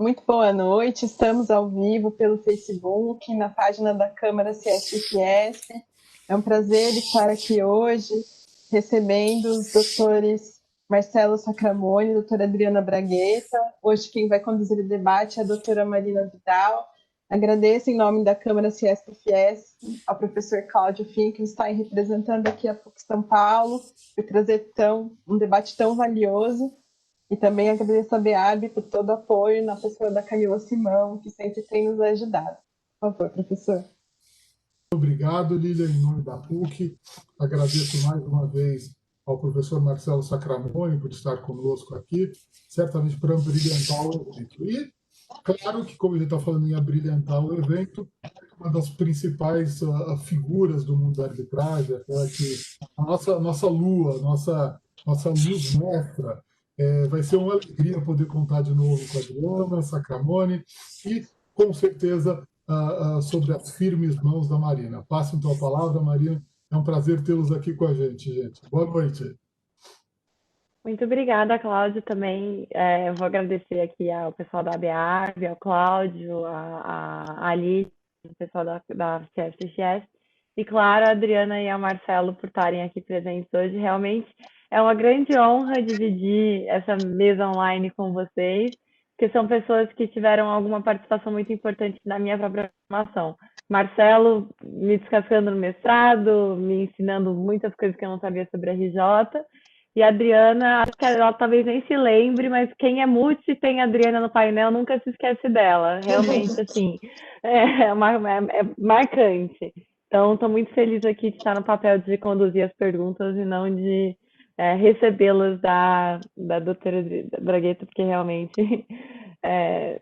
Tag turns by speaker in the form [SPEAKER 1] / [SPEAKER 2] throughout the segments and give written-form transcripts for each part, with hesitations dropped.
[SPEAKER 1] Muito boa noite. Estamos ao vivo pelo Facebook, na página da Câmara CSFS. É um prazer estar aqui hoje recebendo os doutores Marcelo Sacramone e doutora Adriana Bragueta. Hoje quem vai conduzir o debate é a doutora Marina Vidal. Agradeço em nome da Câmara CSFS ao professor Cláudio Fink, que está representando aqui a PUC São Paulo, por trazer um debate tão valioso. E também agradeço a BEAB por todo o apoio na pessoa da Camila Simão, que sempre tem nos ajudado. Por favor, professor.
[SPEAKER 2] Obrigado, Lília, em nome da PUC. Agradeço mais uma vez ao professor Marcelo Sacramone por estar conosco aqui, certamente para brilhantar o evento. E, claro que, como a gente está falando em abrilhantar o evento, uma das principais figuras do mundo da arbitragem, aquela que a nossa lua, nossa luz mestra. Vai ser uma alegria poder contar de novo com a Adriana Sacramone e, com certeza, sobre as firmes mãos da Marina. Passo então a palavra, Marina. É um prazer tê-los aqui com a gente. Boa noite.
[SPEAKER 3] Muito obrigada, Cláudio, também. Eu vou agradecer aqui ao pessoal da ABARV, ao Cláudio, a Alice, o pessoal da CFCS, e, claro, a Adriana e ao Marcelo por estarem aqui presentes hoje. Realmente é uma grande honra dividir essa mesa online com vocês, porque são pessoas que tiveram alguma participação muito importante na minha própria formação. Marcelo me descascando no mestrado, me ensinando muitas coisas que eu não sabia sobre a RJ, e a Adriana, acho que ela talvez nem se lembre, mas quem é multi e tem a Adriana no painel nunca se esquece dela. Realmente, assim, é marcante. Então, estou muito feliz aqui de estar no papel de conduzir as perguntas e não de recebê-las da doutora Bragueta, porque realmente é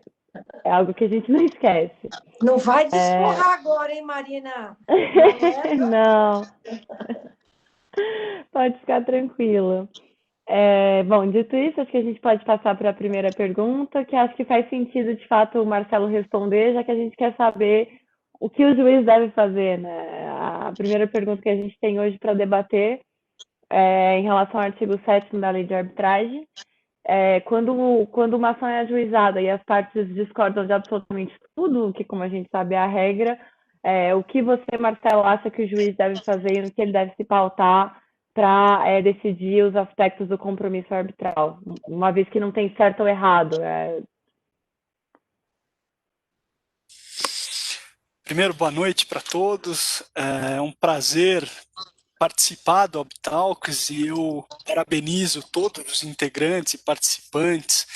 [SPEAKER 3] algo que a gente não esquece.
[SPEAKER 4] Não vai desforrar agora, hein, Marina?
[SPEAKER 3] Não. Pode ficar tranquila. Bom, dito isso, acho que a gente pode passar para a primeira pergunta, que acho que faz sentido, de fato, o Marcelo responder, já que a gente quer saber o que o juiz deve fazer, né? A primeira pergunta que a gente tem hoje para debater é em relação ao artigo 7º da Lei de Arbitragem. Quando uma ação é ajuizada e as partes discordam de absolutamente tudo, que, como a gente sabe, é a regra, o que você, Marcelo, acha que o juiz deve fazer e no que ele deve se pautar para decidir os aspectos do compromisso arbitral, uma vez que não tem certo ou errado?
[SPEAKER 5] Primeiro, boa noite para todos. É um prazer participar do Obtalks e eu parabenizo todos os integrantes e participantes.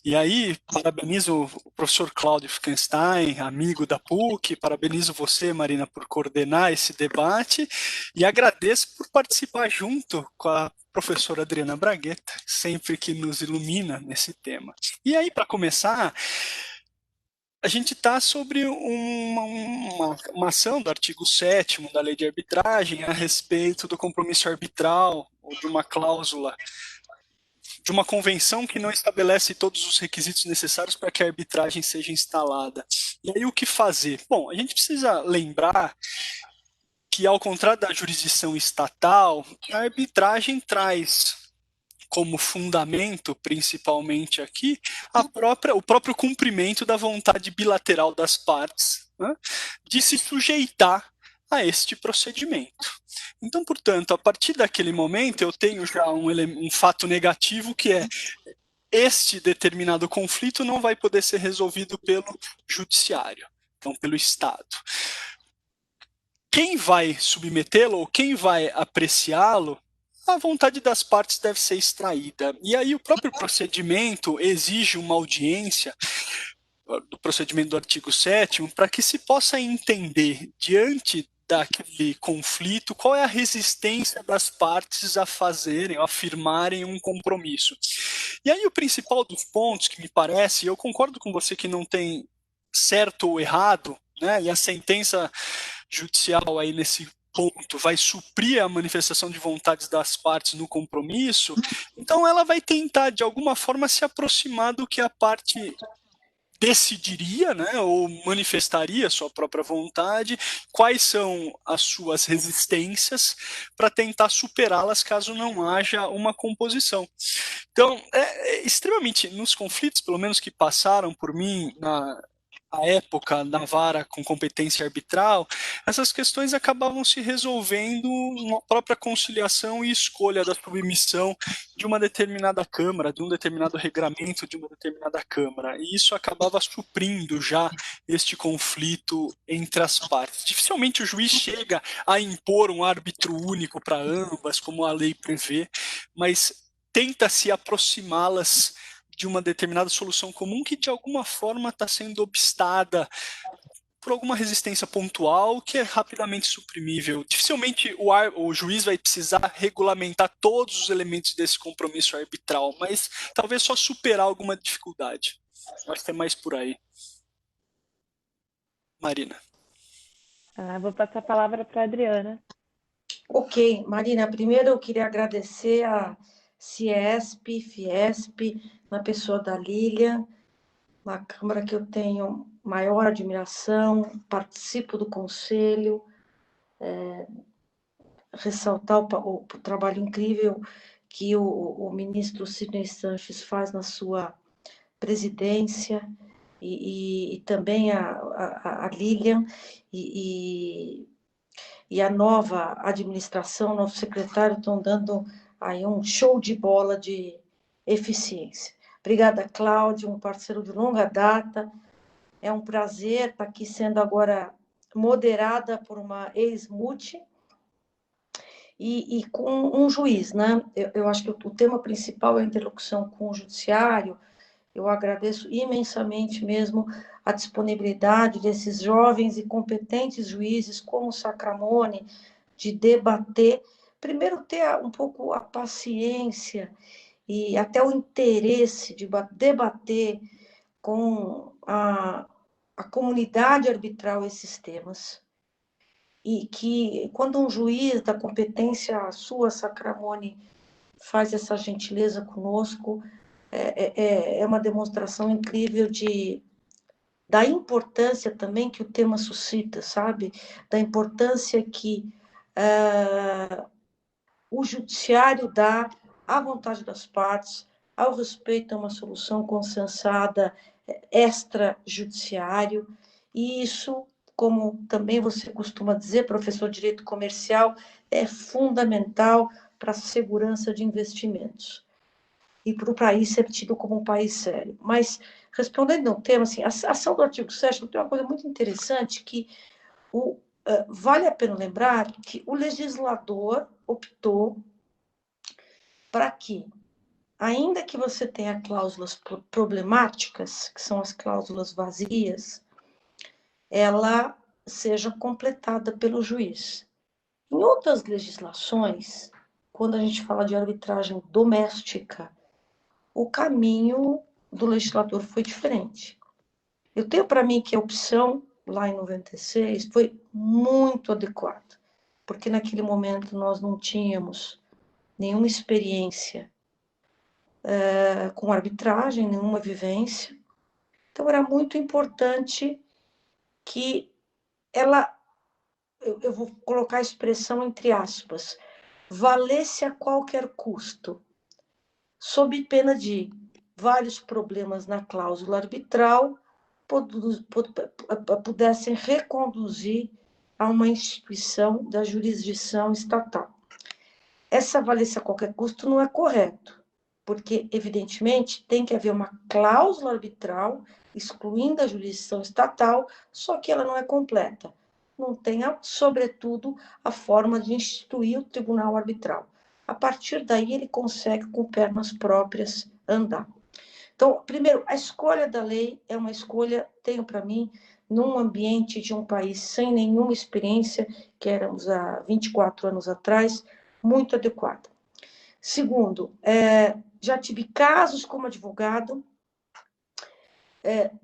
[SPEAKER 5] E aí, parabenizo o professor Cláudio Finkenstein, amigo da PUC, parabenizo você, Marina, por coordenar esse debate e agradeço por participar junto com a professora Adriana Bragueta, sempre que nos ilumina nesse tema. E aí, para começar, a gente está sobre uma ação do artigo 7º da Lei de Arbitragem a respeito do compromisso arbitral ou de uma cláusula, de uma convenção que não estabelece todos os requisitos necessários para que a arbitragem seja instalada. E aí o que fazer? Bom, a gente precisa lembrar que, ao contrário da jurisdição estatal, a arbitragem traz como fundamento, principalmente aqui, o próprio cumprimento da vontade bilateral das partes, né, de se sujeitar a este procedimento. Então, portanto, a partir daquele momento, eu tenho já um fato negativo, que é este determinado conflito não vai poder ser resolvido pelo judiciário, então pelo Estado. Quem vai submetê-lo ou quem vai apreciá-lo, a vontade das partes deve ser extraída. E aí o próprio procedimento exige uma audiência do procedimento do artigo 7º para que se possa entender, diante daquele conflito, qual é a resistência das partes a fazerem, a afirmarem um compromisso. E aí o principal dos pontos que me parece, e eu concordo com você que não tem certo ou errado, né, e a sentença judicial aí nesse ponto vai suprir a manifestação de vontades das partes no compromisso, então ela vai tentar, de alguma forma, se aproximar do que a parte decidiria, né, ou manifestaria sua própria vontade, quais são as suas resistências para tentar superá-las caso não haja uma composição. Então, extremamente, nos conflitos, pelo menos que passaram por mim a época na vara com competência arbitral, essas questões acabavam se resolvendo na própria conciliação e escolha da submissão de uma determinada Câmara, de um determinado regramento de uma determinada Câmara. E isso acabava suprindo já este conflito entre as partes. Dificilmente o juiz chega a impor um árbitro único para ambas, como a lei prevê, mas tenta se aproximá-las de uma determinada solução comum que de alguma forma está sendo obstada por alguma resistência pontual que é rapidamente suprimível. Dificilmente o juiz vai precisar regulamentar todos os elementos desse compromisso arbitral, mas talvez só superar alguma dificuldade. Acho que é mais por aí. Marina.
[SPEAKER 3] Vou passar a palavra para a Adriana.
[SPEAKER 4] Ok, Marina, primeiro eu queria agradecer a CIESP, Fiesp, na pessoa da Lilian, uma Câmara que eu tenho maior admiração, participo do Conselho, ressaltar o trabalho incrível que o ministro Sidney Sanches faz na sua presidência, e também a Lilian, e a nova administração, novo secretário, estão dando aí um show de bola de eficiência. Obrigada, Cláudio, um parceiro de longa data. É um prazer estar aqui sendo agora moderada por uma ex-MUTE e com um juiz, né? Eu acho que o tema principal é a interlocução com o judiciário. Eu agradeço imensamente mesmo a disponibilidade desses jovens e competentes juízes como o Sacramone de debater, primeiro ter um pouco a paciência e até o interesse de debater com a comunidade arbitral esses temas. E que quando um juiz da competência sua, Sacramone, faz essa gentileza conosco, é uma demonstração incrível da importância também que o tema suscita, sabe? Da importância que o judiciário dá à vontade das partes, ao respeito a uma solução consensada extrajudiciário, e isso, como também você costuma dizer, professor de Direito Comercial, é fundamental para a segurança de investimentos e para o país ser tido como um país sério. Mas, respondendo ao tema, assim, a ação do artigo 7º tem uma coisa muito interessante, que vale a pena lembrar que o legislador optou para que, ainda que você tenha cláusulas problemáticas, que são as cláusulas vazias, ela seja completada pelo juiz. Em outras legislações, quando a gente fala de arbitragem doméstica, o caminho do legislador foi diferente. Eu tenho para mim que a opção, lá em 96, foi muito adequada, porque naquele momento nós não tínhamos nenhuma experiência com arbitragem, nenhuma vivência. Então, era muito importante que ela, eu vou colocar a expressão entre aspas, valesse a qualquer custo, sob pena de vários problemas na cláusula arbitral pudessem reconduzir a uma instituição da jurisdição estatal. Essa valência a qualquer custo não é correto, porque, evidentemente, tem que haver uma cláusula arbitral excluindo a jurisdição estatal, só que ela não é completa. Não tem, sobretudo, a forma de instituir o tribunal arbitral. A partir daí, ele consegue, com pernas próprias, andar. Então, primeiro, a escolha da lei é uma escolha, tenho para mim, num ambiente de um país sem nenhuma experiência, que éramos há 24 anos atrás, muito adequada. Segundo, já tive casos como advogado,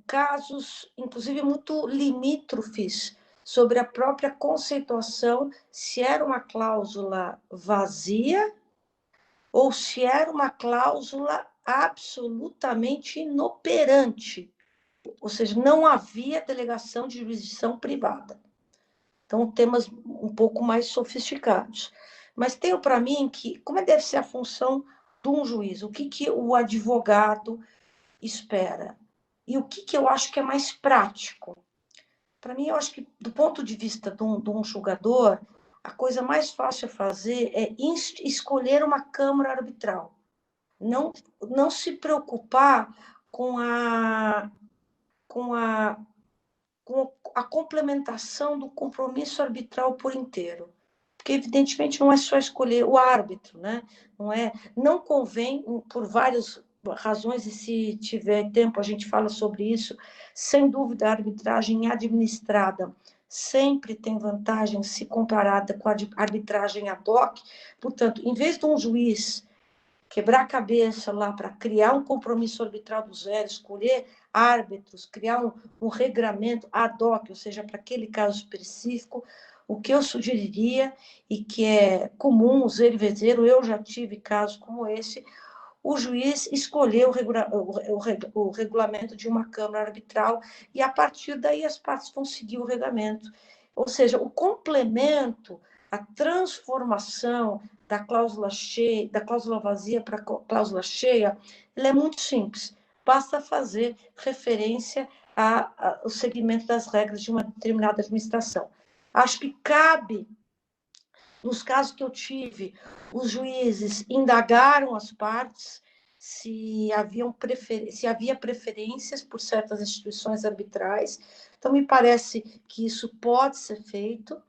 [SPEAKER 4] casos, inclusive, muito limítrofes sobre a própria conceituação, se era uma cláusula vazia ou se era uma cláusula absolutamente inoperante, ou seja, não havia delegação de jurisdição privada. Então, temas um pouco mais sofisticados. Mas tenho para mim que, como deve ser a função de um juiz? O que o advogado espera? E o que eu acho que é mais prático? Para mim, eu acho que, do ponto de vista de um julgador, a coisa mais fácil a fazer é escolher uma câmara arbitral. Não se preocupar com a complementação do compromisso arbitral por inteiro. Porque, evidentemente, não é só escolher o árbitro, né? Não convém, por várias razões, e se tiver tempo a gente fala sobre isso, sem dúvida a arbitragem administrada sempre tem vantagem se comparada com a arbitragem ad hoc. Portanto, em vez de um juiz quebrar a cabeça lá para criar um compromisso arbitral do zero, escolher árbitros, criar um regramento ad hoc, ou seja, para aquele caso específico, o que eu sugeriria, e que é comum, zero e vezeiro, eu já tive casos como esse, o juiz escolher o regulamento de uma câmara arbitral e, a partir daí, as partes vão seguir o regulamento. Ou seja, o complemento, a transformação da cláusula cheia, da cláusula vazia para a cláusula cheia, ela é muito simples. Basta fazer referência ao segmento das regras de uma determinada administração. Acho que cabe, nos casos que eu tive, os juízes indagaram as partes se havia preferências por certas instituições arbitrais. Então, me parece que isso pode ser feito.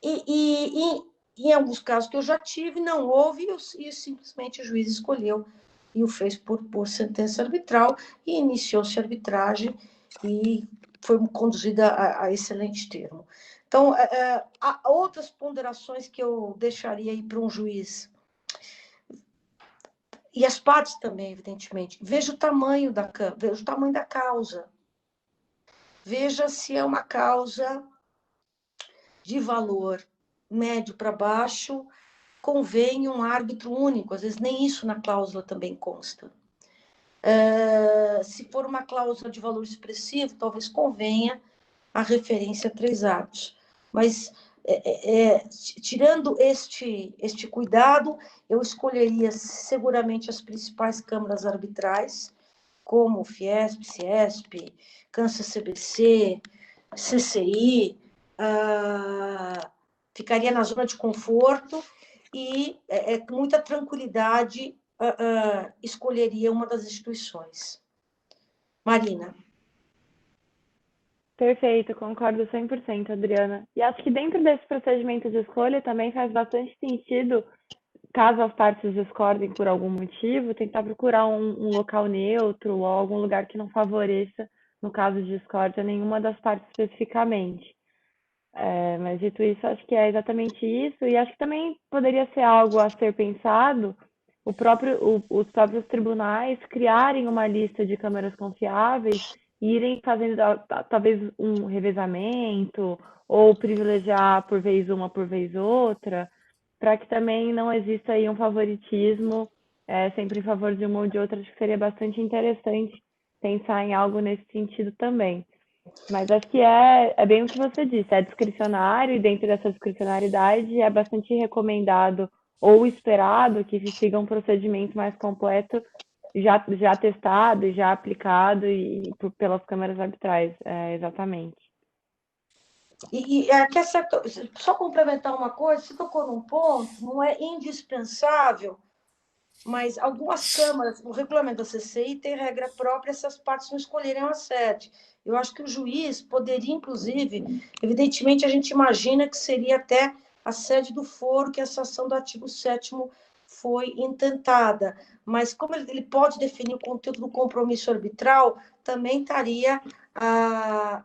[SPEAKER 4] E em alguns casos que eu já tive, não houve, e simplesmente o juiz escolheu e o fez por sentença arbitral, e iniciou-se a arbitragem e foi conduzida a excelente termo. Então, há outras ponderações que eu deixaria aí para um juiz. E as partes também, evidentemente. Veja o tamanho da causa. Veja se é uma causa de valor médio para baixo, convém um árbitro único. Às vezes nem isso na cláusula também consta. Se for uma cláusula de valor expressivo, talvez convenha a referência a 3 árbitros. Mas, tirando este cuidado, eu escolheria seguramente as principais câmaras arbitrais, como Fiesp, Ciesp, Kansas-CBC, CCI, ficaria na zona de conforto e, com muita tranquilidade, escolheria uma das instituições. Marina.
[SPEAKER 3] Perfeito, concordo 100%, Adriana. E acho que dentro desse procedimento de escolha também faz bastante sentido, caso as partes discordem por algum motivo, tentar procurar um local neutro ou algum lugar que não favoreça, no caso de discórdia, nenhuma das partes especificamente. Mas dito isso, acho que é exatamente isso, e acho que também poderia ser algo a ser pensado, os próprios tribunais criarem uma lista de câmeras confiáveis e irem fazendo talvez um revezamento, ou privilegiar por vez uma, por vez outra, para que também não exista aí um favoritismo sempre em favor de uma ou de outra. Acho que seria bastante interessante pensar em algo nesse sentido também. Mas acho que é bem o que você disse, é discricionário, e dentro dessa discricionariedade é bastante recomendado ou esperado que se siga um procedimento mais completo, já testado e já aplicado pelas câmaras arbitrais, exatamente.
[SPEAKER 4] E aqui só complementar uma coisa, você tocou num ponto, não é indispensável, mas algumas câmaras, o regulamento da CCI tem regra própria se as partes não escolherem a sede. Eu acho que o juiz poderia, inclusive, evidentemente a gente imagina que seria até a sede do foro, que essa ação do artigo 7º foi intentada, mas como ele pode definir o conteúdo do compromisso arbitral, também estaria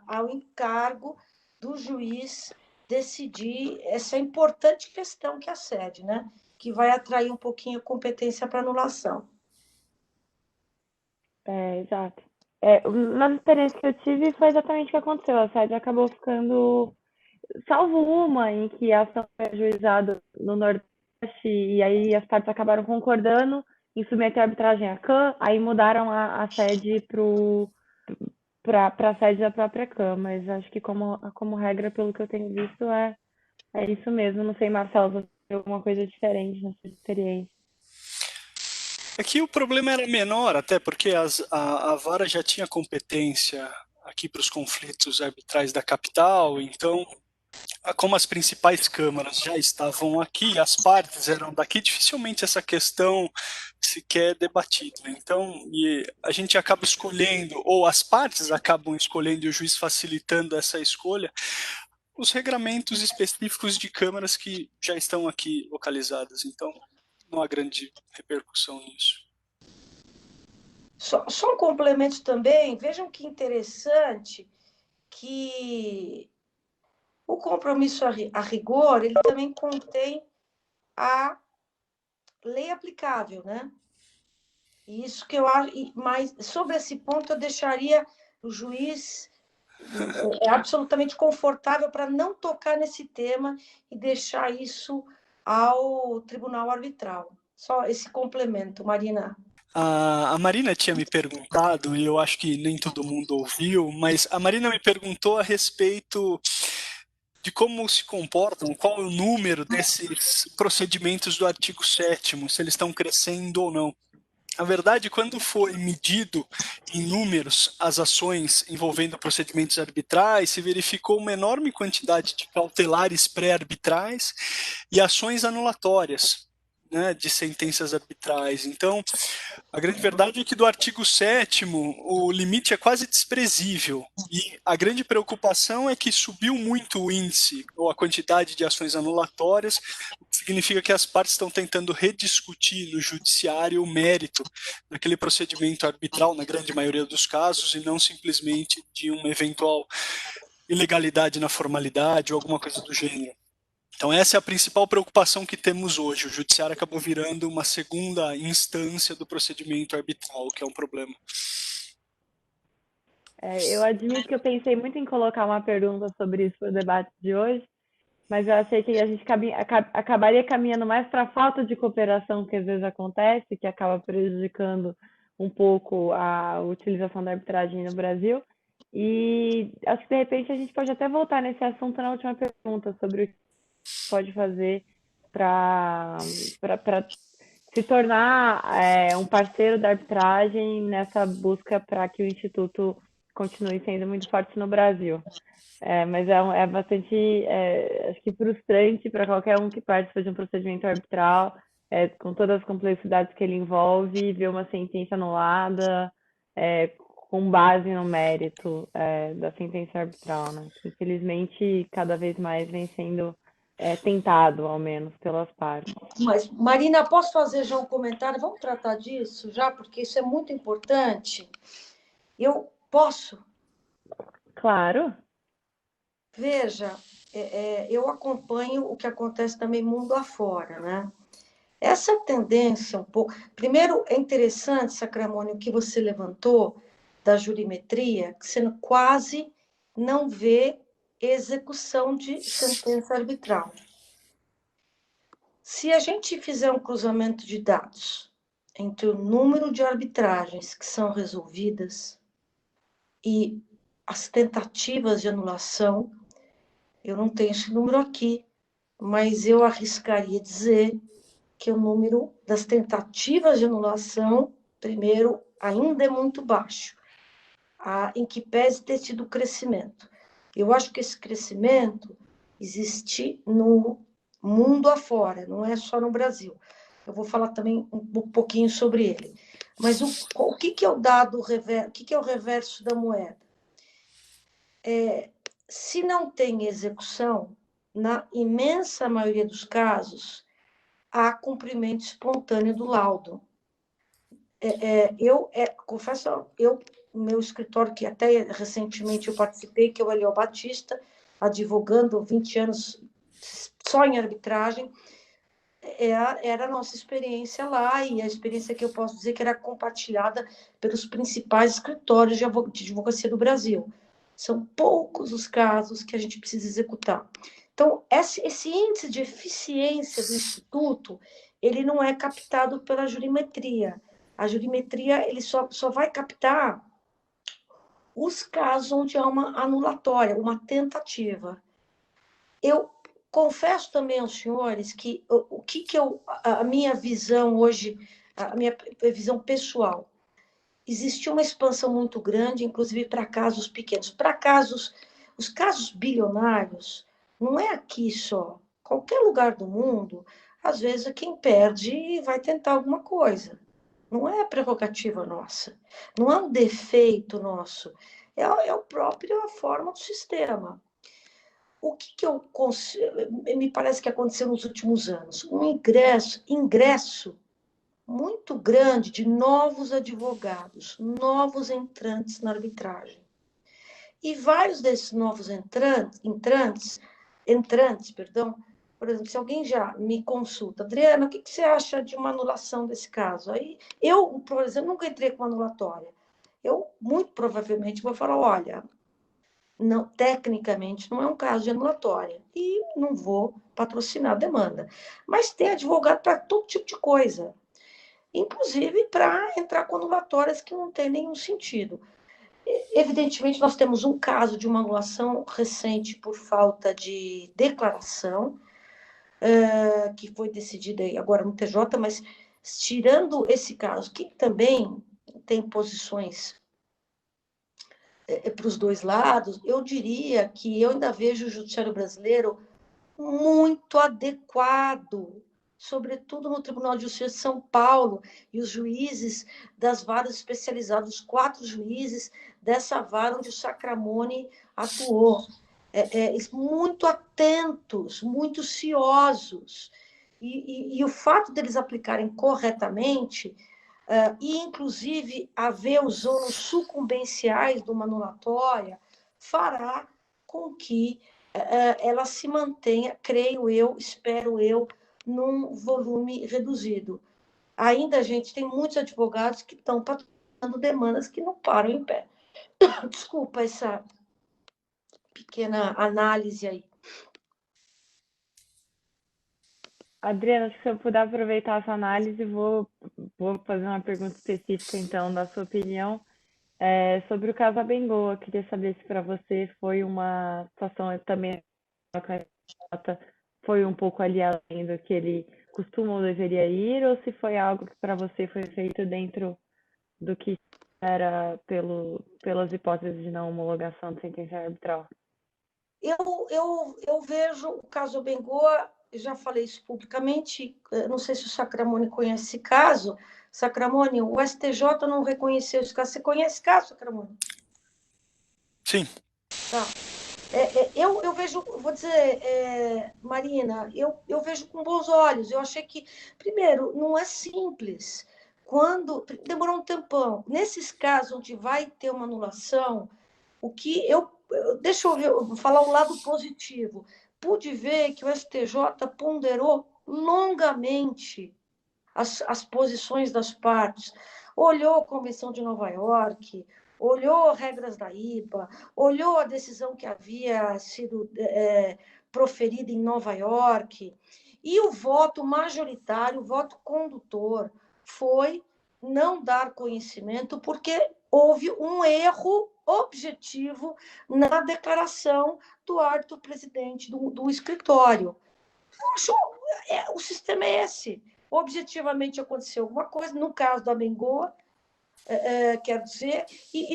[SPEAKER 4] ao encargo do juiz decidir essa importante questão que é a sede, né? Que vai atrair um pouquinho a competência para anulação.
[SPEAKER 3] Exato. Nas experiências que eu tive, foi exatamente o que aconteceu. A sede acabou ficando, salvo uma em que a ação foi ajuizada no Nordeste, e aí as partes acabaram concordando em submeter a arbitragem à CAN, aí mudaram a sede para a sede da própria Câmara. Mas acho que como regra, pelo que eu tenho visto, é isso mesmo. Não sei, Marcelo, se você tem alguma coisa diferente na sua experiência.
[SPEAKER 5] Aqui o problema era menor, até porque a vara já tinha competência aqui para os conflitos arbitrais da capital, então, como as principais câmaras já estavam aqui, as partes eram daqui, dificilmente essa questão sequer é debatida. Então, e a gente acaba escolhendo, ou as partes acabam escolhendo, e o juiz facilitando essa escolha, os regramentos específicos de câmaras que já estão aqui localizadas. Então, não há grande repercussão nisso.
[SPEAKER 4] Só um complemento também, vejam que interessante que o compromisso a rigor, ele também contém a lei aplicável, né? E isso que eu acho, mas sobre esse ponto eu deixaria o juiz absolutamente confortável para não tocar nesse tema e deixar isso ao tribunal arbitral. Só esse complemento, Marina.
[SPEAKER 5] A Marina tinha me perguntado, e eu acho que nem todo mundo ouviu, mas a Marina me perguntou a respeito de como se comportam, qual é o número desses procedimentos do artigo 7º, se eles estão crescendo ou não. Na verdade, quando foi medido em números as ações envolvendo procedimentos arbitrais, se verificou uma enorme quantidade de cautelares pré-arbitrais e ações anulatórias, né, de sentenças arbitrais. Então, a grande verdade é que do artigo 7º, o limite é quase desprezível. E a grande preocupação é que subiu muito o índice, ou a quantidade de ações anulatórias, o que significa que as partes estão tentando rediscutir no judiciário o mérito daquele procedimento arbitral, na grande maioria dos casos, e não simplesmente de uma eventual ilegalidade na formalidade ou alguma coisa do gênero. Então essa é a principal preocupação que temos hoje. O judiciário acabou virando uma segunda instância do procedimento arbitral, que é um problema.
[SPEAKER 3] Eu admito que eu pensei muito em colocar uma pergunta sobre isso para o debate de hoje, mas eu achei que a gente acabaria caminhando mais para a falta de cooperação que às vezes acontece, que acaba prejudicando um pouco a utilização da arbitragem no Brasil. E acho que de repente a gente pode até voltar nesse assunto na última pergunta, sobre o que pode fazer para se tornar um parceiro da arbitragem nessa busca para que o Instituto continue sendo muito forte no Brasil. Mas é bastante, acho que frustrante para qualquer um que participa de um procedimento arbitral, com todas as complexidades que ele envolve, ver uma sentença anulada, com base no mérito da sentença arbitral, né? Que, infelizmente, cada vez mais vem sendo tentado, ao menos, pelas partes.
[SPEAKER 4] Mas, Marina, posso fazer já um comentário? Vamos tratar disso já, porque isso é muito importante. Eu posso?
[SPEAKER 3] Claro.
[SPEAKER 4] Veja, eu acompanho o que acontece também mundo afora, né? Essa tendência um pouco... Primeiro, é interessante, Sacramone, o que você levantou da jurimetria, que você quase não vê execução de sentença arbitral. Se a gente fizer um cruzamento de dados entre o número de arbitragens que são resolvidas e as tentativas de anulação, eu não tenho esse número aqui, mas eu arriscaria dizer que o número das tentativas de anulação, primeiro, ainda é muito baixo, em que pese ter tido crescimento. Eu acho que esse crescimento existe no mundo afora, não é só no Brasil. Eu vou falar também um pouquinho sobre ele. Mas o que é o dado reverso? O que é o reverso da moeda? Se não tem execução, na imensa maioria dos casos, há cumprimento espontâneo do laudo. Confesso, meu escritório, que até recentemente eu participei, que é o Eliel Batista, advogando 20 anos só em arbitragem, era a nossa experiência lá, e a experiência que eu posso dizer que era compartilhada pelos principais escritórios de advocacia do Brasil. São poucos os casos que a gente precisa executar. Então, esse índice de eficiência do Instituto, ele não é captado pela jurimetria. A jurimetria ele só vai captar os casos onde há uma anulatória, uma tentativa. Eu confesso também aos senhores que a minha visão hoje, a minha visão pessoal, existe uma expansão muito grande, inclusive para casos pequenos. Para casos, os casos bilionários, não é aqui só. Qualquer lugar do mundo, às vezes quem perde vai tentar alguma coisa. Não é prerrogativa nossa. Não é um defeito nosso. É a própria forma do sistema. O que me parece que aconteceu nos últimos anos? Um ingresso muito grande de novos advogados, novos entrantes na arbitragem. E vários desses novos entrantes, por exemplo, se alguém já me consulta, Adriana, o que você acha de uma anulação desse caso? Aí eu, por exemplo, nunca entrei com anulatória. Eu, muito provavelmente, vou falar, olha, não, tecnicamente não é um caso de anulatória e não vou patrocinar a demanda. Mas tem advogado para todo tipo de coisa, inclusive para entrar com anulatórias que não tem nenhum sentido. Evidentemente, nós temos um caso de uma anulação recente por falta de declaração, que foi decidida agora no TJ, mas tirando esse caso, que também tem posições para os dois lados, eu diria que eu ainda vejo o judiciário brasileiro muito adequado, sobretudo no Tribunal de Justiça de São Paulo, e os juízes das varas especializadas, os 4 juízes dessa vara onde o Sacramone atuou, muito atentos, muito ciosos, e o fato deles aplicarem corretamente, e inclusive haver os ônus sucumbenciais de uma anulatória, fará com que ela se mantenha, creio eu, espero eu, num volume reduzido. Ainda a gente tem muitos advogados que estão patrocinando demandas que não param em pé. Desculpa essa pequena análise aí.
[SPEAKER 3] Adriana, se eu puder aproveitar essa análise, vou fazer uma pergunta específica, então, da sua opinião. Sobre o caso Abengoa, queria saber se para você foi uma situação também foi um pouco ali além do que ele costuma ou deveria ir, ou se foi algo que para você foi feito dentro do que era pelas hipóteses de não homologação de sentença arbitral.
[SPEAKER 4] Eu vejo o caso Abengoa, já falei isso publicamente, não sei se o Sacramone conhece esse caso. Sacramone, o STJ não reconheceu esse caso. Você conhece esse caso, Sacramone?
[SPEAKER 5] Sim.
[SPEAKER 4] Tá. Eu vejo, vou dizer, Marina, eu vejo com bons olhos. Eu achei que, primeiro, não é simples. Demorou um tempão. Nesses casos onde vai ter uma anulação, deixa eu vou falar o lado positivo. Pude ver que o STJ ponderou longamente as posições das partes, olhou a Convenção de Nova York, olhou regras da IBA, olhou a decisão que havia sido proferida em Nova York, e o voto majoritário, o voto condutor, foi não dar conhecimento porque houve um erro objetivo na declaração do árbitro presidente do escritório. O sistema é esse. Objetivamente aconteceu alguma coisa, no caso da Bengoa, quero dizer,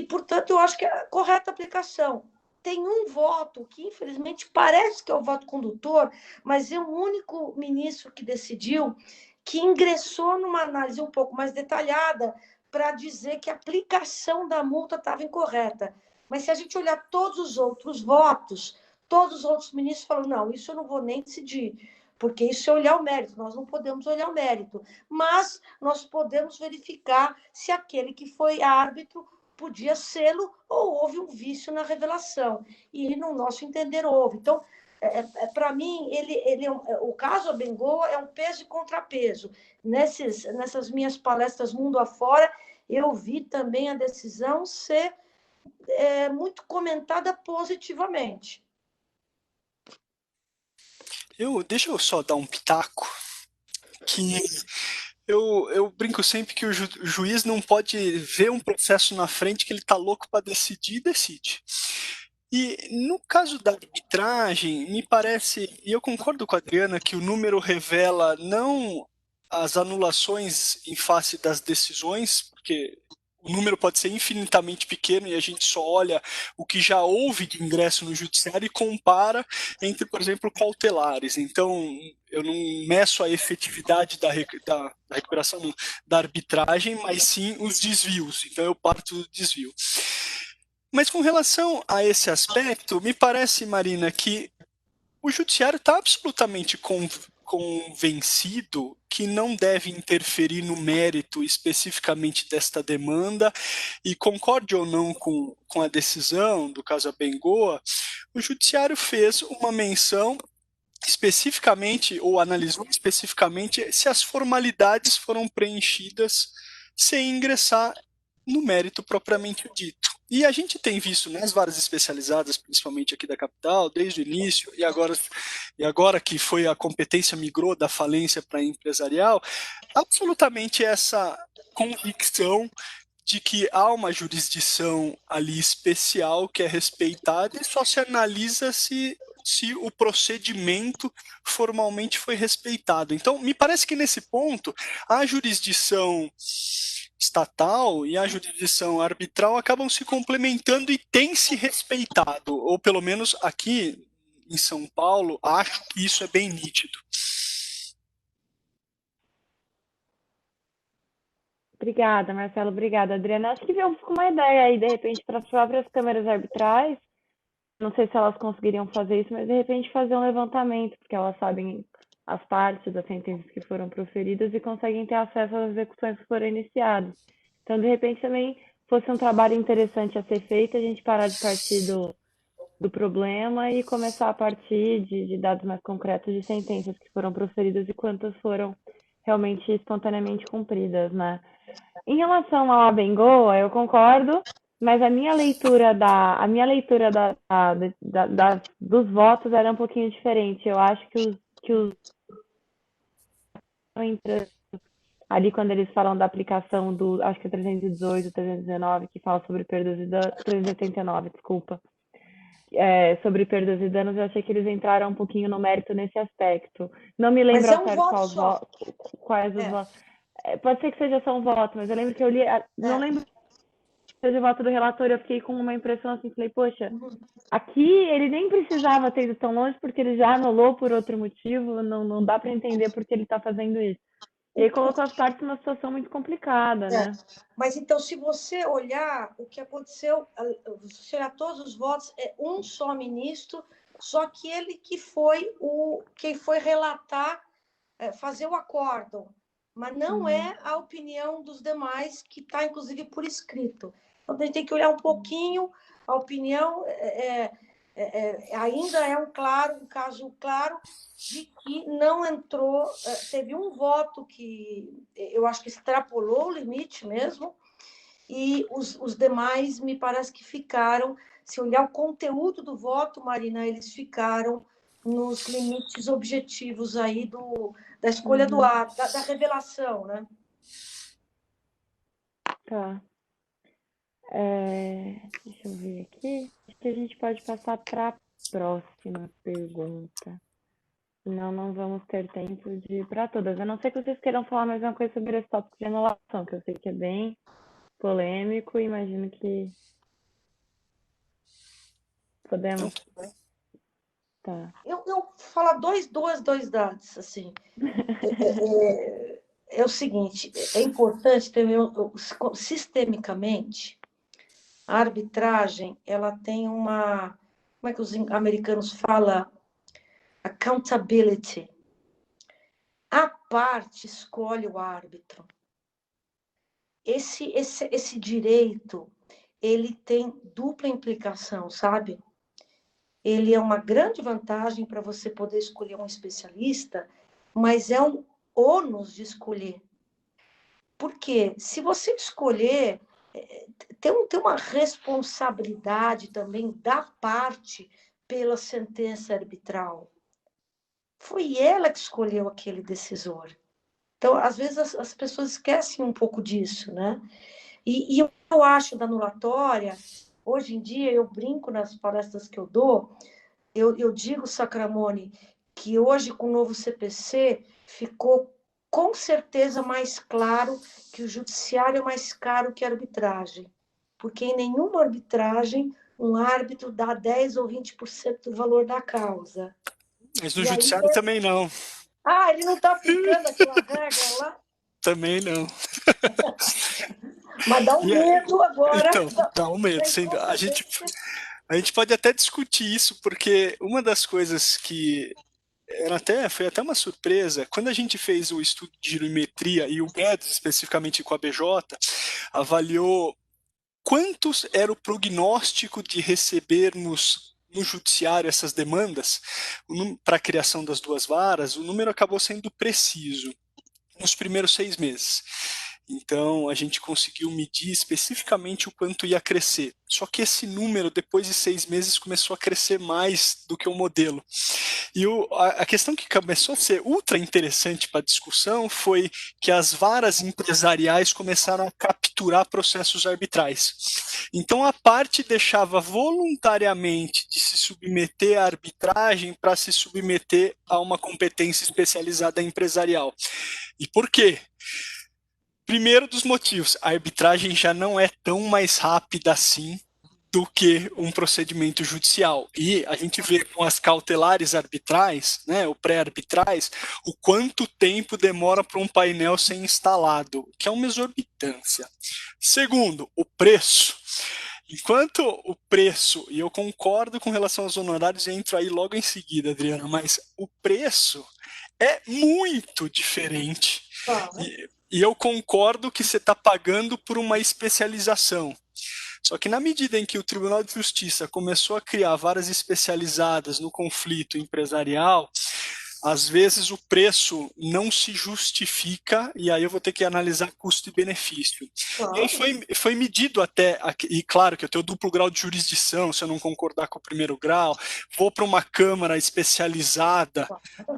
[SPEAKER 4] portanto, eu acho que é a correta aplicação. Tem um voto que, infelizmente, parece que é o voto condutor, mas é o único ministro que decidiu, que ingressou numa análise um pouco mais detalhada para dizer que a aplicação da multa estava incorreta. Mas se a gente olhar todos os outros votos, todos os outros ministros falam, não, isso eu não vou nem decidir, porque isso é olhar o mérito, nós não podemos olhar o mérito, mas nós podemos verificar se aquele que foi árbitro podia sê-lo ou houve um vício na revelação. E, no nosso entender, houve. Então, para mim, o caso Abengoa é um peso e contrapeso. Nessas minhas palestras mundo afora, eu vi também a decisão ser muito comentada positivamente.
[SPEAKER 5] Deixa eu só dar um pitaco, que eu brinco sempre que o juiz não pode ver um processo na frente que ele está louco para decidir e decide. E no caso da arbitragem, me parece, e eu concordo com a Adriana, que o número revela não as anulações em face das decisões, porque o número pode ser infinitamente pequeno e a gente só olha o que já houve de ingresso no judiciário e compara entre, por exemplo, cautelares. Então, eu não meço a efetividade da recuperação da arbitragem, mas sim os desvios. Então, eu parto do desvio. Mas com relação a esse aspecto, me parece, Marina, que o judiciário está absolutamente convencido que não deve interferir no mérito especificamente desta demanda, e concorde ou não com a decisão do caso Abengoa, o judiciário fez uma menção especificamente, ou analisou especificamente, se as formalidades foram preenchidas sem ingressar no mérito propriamente dito. E a gente tem visto nas varas especializadas, principalmente aqui da capital, desde o início, e agora que foi a competência migrou da falência para a empresarial, absolutamente essa convicção de que há uma jurisdição ali especial que é respeitada e só se analisa se o procedimento formalmente foi respeitado. Então, me parece que nesse ponto, a jurisdição estatal e a jurisdição arbitral acabam se complementando e têm se respeitado, ou pelo menos aqui em São Paulo, acho que isso é bem nítido.
[SPEAKER 3] Obrigada, Marcelo. Obrigada, Adriana. Acho que veio uma ideia aí, de repente, para as próprias câmeras arbitrais. Não sei se elas conseguiriam fazer isso, mas de repente fazer um levantamento, porque elas sabem as partes das sentenças que foram proferidas e conseguem ter acesso às execuções que foram iniciadas. Então, de repente, também fosse um trabalho interessante a ser feito, a gente parar de partir do problema e começar a partir de dados mais concretos de sentenças que foram proferidas e quantas foram realmente espontaneamente cumpridas, né? Em relação ao Abengoa, eu concordo, mas a minha leitura dos votos era um pouquinho diferente. Eu acho que os ali quando eles falam da aplicação do, acho que é 318, 319, que fala sobre perdas e danos, 389, desculpa, sobre perdas e danos, eu achei que eles entraram um pouquinho no mérito nesse aspecto. Não me lembro ao certo quais os votos. Pode ser que seja só um voto, mas eu lembro que eu li, não lembro de voto do relator, eu fiquei com uma impressão assim, falei, poxa, aqui ele nem precisava ter ido tão longe porque ele já anulou por outro motivo, não dá para entender por que ele está fazendo isso. E aí colocou as partes numa situação muito complicada, né?
[SPEAKER 4] Mas então, se você olhar o que aconteceu, se olhar todos os votos, é um só ministro, só que ele que foi quem foi relatar, fazer o acórdão, mas não é a opinião dos demais, que está, inclusive, por escrito. Então, a gente tem que olhar um pouquinho, a opinião ainda é um caso claro de que não entrou, teve um voto que eu acho que extrapolou o limite mesmo, e os demais me parece que ficaram, se olhar o conteúdo do voto, Marina, eles ficaram nos limites objetivos aí da escolha do ato, da revelação, né?
[SPEAKER 3] Tá. Deixa eu ver aqui. Acho que a gente pode passar para a próxima pergunta. Senão não vamos ter tempo de ir para todas. A não ser que vocês queiram falar mais uma coisa sobre esse tópico de anulação, que eu sei que é bem polêmico e imagino que podemos. Tá.
[SPEAKER 4] Eu vou falar dois dados, assim. É o seguinte, é importante ter, sistemicamente, a arbitragem, ela tem uma, como é que os americanos falam? Accountability. A parte escolhe o árbitro. Esse direito, ele tem dupla implicação, sabe? Ele é uma grande vantagem para você poder escolher um especialista, mas é um ônus de escolher. Porque se você escolher, tem uma responsabilidade também da parte pela sentença arbitral. Foi ela que escolheu aquele decisor. Então, às vezes, as pessoas esquecem um pouco disso, né? E eu acho da anulatória, hoje em dia, eu brinco nas palestras que eu dou, eu digo, Sacramone, que hoje, com o novo CPC, ficou com certeza mais claro que o judiciário é mais caro que a arbitragem. Porque em nenhuma arbitragem um árbitro dá 10 ou 20% do valor da causa.
[SPEAKER 5] Mas no
[SPEAKER 4] E aí,
[SPEAKER 5] judiciário também não.
[SPEAKER 4] ele não está aplicando aquela regra lá,
[SPEAKER 5] Também não.
[SPEAKER 4] mas dá um
[SPEAKER 5] E
[SPEAKER 4] medo agora
[SPEAKER 5] então, dá um medo.
[SPEAKER 4] da incompetência.
[SPEAKER 5] A gente pode até discutir isso, porque uma das coisas que foi até uma surpresa, quando a gente fez o estudo de girometria, e o Guedes, especificamente com a BJ, avaliou quantos era o prognóstico de recebermos no judiciário essas demandas para a criação das duas varas, o número acabou sendo preciso nos primeiros 6 meses. Então, a gente conseguiu medir especificamente o quanto ia crescer. Só que esse número, depois de 6 meses, começou a crescer mais do que o modelo. E a questão que começou a ser ultra interessante para a discussão foi que as varas empresariais começaram a capturar processos arbitrais. Então, a parte deixava voluntariamente de se submeter à arbitragem para se submeter a uma competência especializada empresarial. E por quê? Primeiro dos motivos, a arbitragem já não é tão mais rápida assim do que um procedimento judicial. E a gente vê com as cautelares arbitrais, né, o pré-arbitrais, o quanto tempo demora para um painel ser instalado, que é uma exorbitância. Segundo, o preço. Enquanto o preço, e eu concordo com relação aos honorários, e entro aí logo em seguida, Adriana, mas o preço é muito diferente. E eu concordo que você está pagando por uma especialização. Só que na medida em que o Tribunal de Justiça começou a criar varas especializadas no conflito empresarial, às vezes o preço não se justifica, e aí eu vou ter que analisar custo e benefício. E aí foi medido até, e claro que eu tenho duplo grau de jurisdição, se eu não concordar com o primeiro grau, vou para uma Câmara especializada,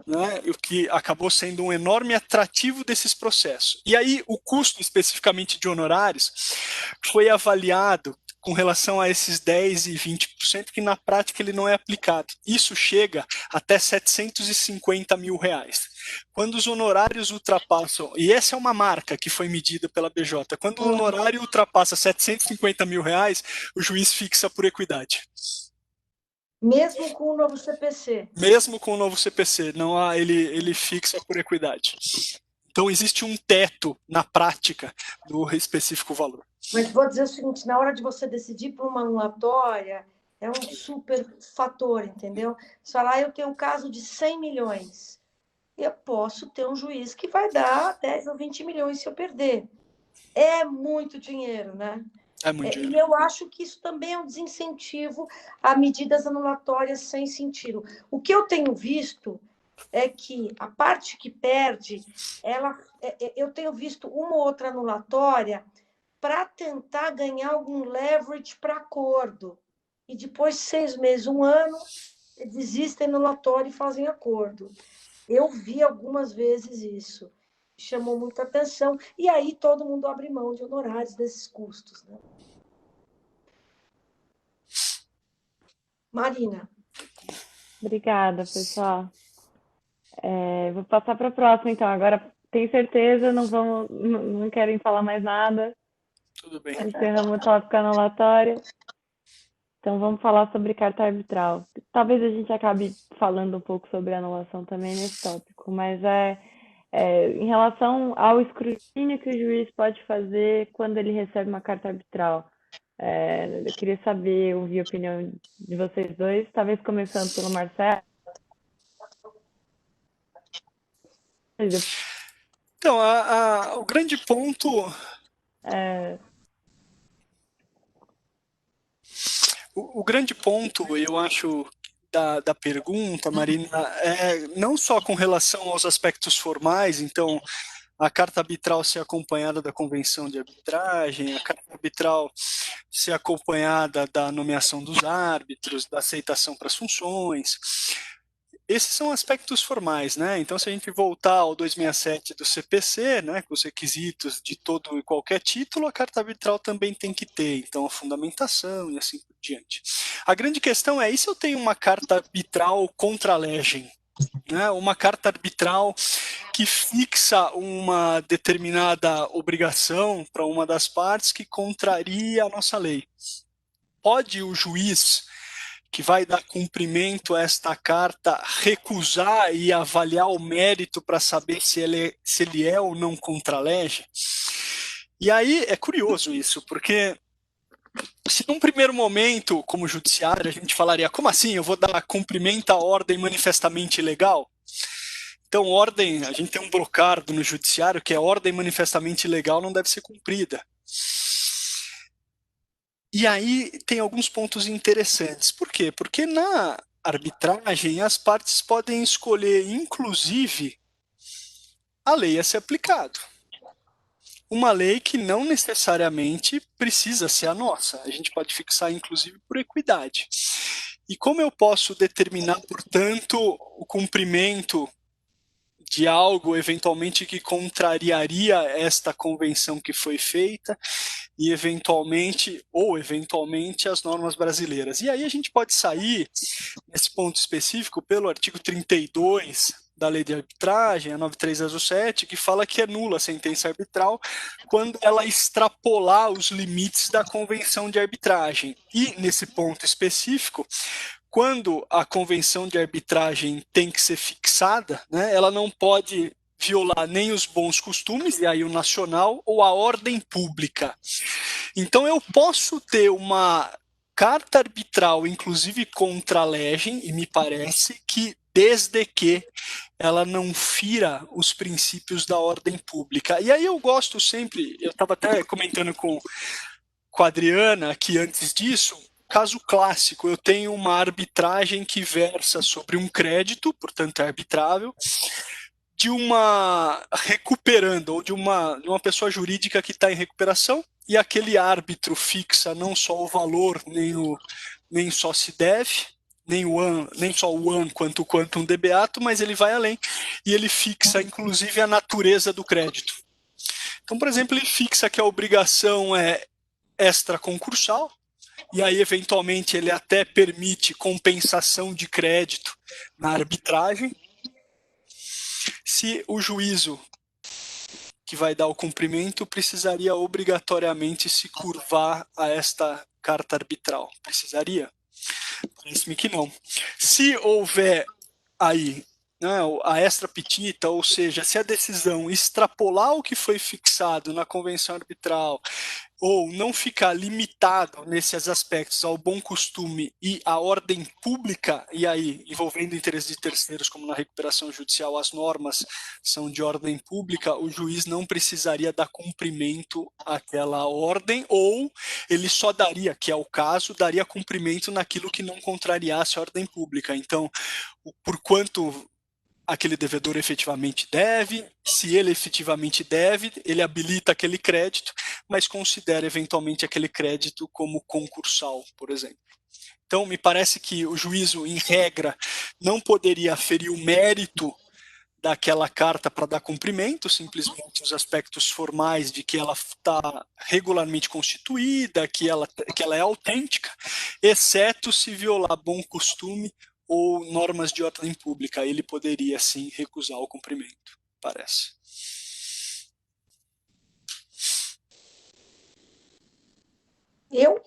[SPEAKER 5] né, o que acabou sendo um enorme atrativo desses processos. E aí o custo especificamente de honorários foi avaliado com relação a esses 10% e 20% que na prática ele não é aplicado. Isso chega até R$750 mil. Quando os honorários ultrapassam, e essa é uma marca que foi medida pela BJ, quando o honorário ultrapassa R$750 mil, o juiz fixa por equidade.
[SPEAKER 4] Mesmo com o novo CPC?
[SPEAKER 5] Mesmo com o novo CPC, não há, ele fixa por equidade. Então existe um teto na prática do específico valor.
[SPEAKER 4] Mas vou dizer o seguinte, na hora de você decidir por uma anulatória, é um super fator, entendeu? Você fala, eu tenho um caso de 100 milhões, eu posso ter um juiz que vai dar 10 ou 20 milhões se eu perder. É muito dinheiro, né?
[SPEAKER 5] É muito dinheiro.
[SPEAKER 4] E eu acho que isso também é um desincentivo a medidas anulatórias sem sentido. O que eu tenho visto é que a parte que perde, eu tenho visto uma ou outra anulatória para tentar ganhar algum leverage para acordo. E depois de 6 meses, 1 ano, desistem no anulatório e fazem acordo. Eu vi algumas vezes isso. Chamou muita atenção. E aí todo mundo abre mão de honorários desses custos, né? Marina.
[SPEAKER 3] Obrigada, pessoal. Vou passar para a próxima, então. Agora, tenho certeza, não querem falar mais nada.
[SPEAKER 5] Tudo bem.
[SPEAKER 3] Encerramos o tópico anulatório. Então, vamos falar sobre carta arbitral. Talvez a gente acabe falando um pouco sobre anulação também nesse tópico, mas em relação ao escrutínio que o juiz pode fazer quando ele recebe uma carta arbitral. Eu queria saber, ouvir a opinião de vocês dois, talvez começando pelo Marcelo.
[SPEAKER 5] Então, o grande ponto... O grande ponto, eu acho, da pergunta, Marina, é não só com relação aos aspectos formais, então, a carta arbitral ser acompanhada da convenção de arbitragem, a carta arbitral ser acompanhada da nomeação dos árbitros, da aceitação para as funções. esses são aspectos formais, né? Então, se a gente voltar ao 267 do CPC, né, com os requisitos de todo e qualquer título, a carta arbitral também tem que ter, então, a fundamentação e assim por diante. A grande questão é, e se eu tenho uma carta arbitral contra legem? Né? Uma carta arbitral que fixa uma determinada obrigação para uma das partes que contraria a nossa lei. Pode o juiz que vai dar cumprimento a esta carta recusar e avaliar o mérito para saber se ele é ou não contra a lege? E aí é curioso isso, porque se num primeiro momento, como judiciário, a gente falaria, como assim, eu vou dar cumprimento à ordem manifestamente ilegal? Então, ordem, a gente tem um brocardo no judiciário que é ordem manifestamente ilegal não deve ser cumprida. E aí tem alguns pontos interessantes. Por quê? Porque na arbitragem as partes podem escolher, inclusive, a lei a ser aplicada. Uma lei que não necessariamente precisa ser a nossa. A gente pode fixar, inclusive, por equidade. E como eu posso determinar, portanto, o cumprimento de algo, eventualmente, que contrariaria esta convenção que foi feita e, eventualmente, as normas brasileiras. E aí a gente pode sair, nesse ponto específico, pelo artigo 32 da Lei de Arbitragem, a 9307, que fala que é nula a sentença arbitral quando ela extrapolar os limites da convenção de arbitragem. E, nesse ponto específico, quando a convenção de arbitragem tem que ser fixada, né, ela não pode violar nem os bons costumes, e aí o nacional, ou a ordem pública. Então eu posso ter uma carta arbitral, inclusive contra a legem, e me parece que desde que ela não fira os princípios da ordem pública. E aí eu gosto sempre, eu estava até comentando com a Adriana aqui antes disso, caso clássico, eu tenho uma arbitragem que versa sobre um crédito, portanto é arbitrável, de uma recuperando, ou de uma pessoa jurídica que está em recuperação, e aquele árbitro fixa não só o valor, nem só se deve, nem só o AN quanto o quantum de beato, mas ele vai além, e ele fixa inclusive a natureza do crédito. Então, por exemplo, ele fixa que a obrigação é extraconcursal, e aí, eventualmente, ele até permite compensação de crédito na arbitragem. Se o juízo que vai dar o cumprimento precisaria obrigatoriamente se curvar a esta carta arbitral. Precisaria? Parece-me que não. Se houver aí a extra petita, ou seja, se a decisão extrapolar o que foi fixado na convenção arbitral ou não ficar limitado nesses aspectos ao bom costume e à ordem pública, e aí envolvendo interesses de terceiros, como na recuperação judicial, as normas são de ordem pública, o juiz não precisaria dar cumprimento àquela ordem, ou ele só daria, que é o caso, daria cumprimento naquilo que não contrariasse a ordem pública. Então, por quanto aquele devedor efetivamente deve, se ele efetivamente deve, ele habilita aquele crédito, mas considera eventualmente aquele crédito como concursal, por exemplo. Então, me parece que o juízo, em regra, não poderia aferir o mérito daquela carta para dar cumprimento, simplesmente os aspectos formais de que ela está regularmente constituída, que ela é autêntica, exceto se violar bom costume ou normas de ordem pública. Ele poderia, sim, recusar o cumprimento, parece.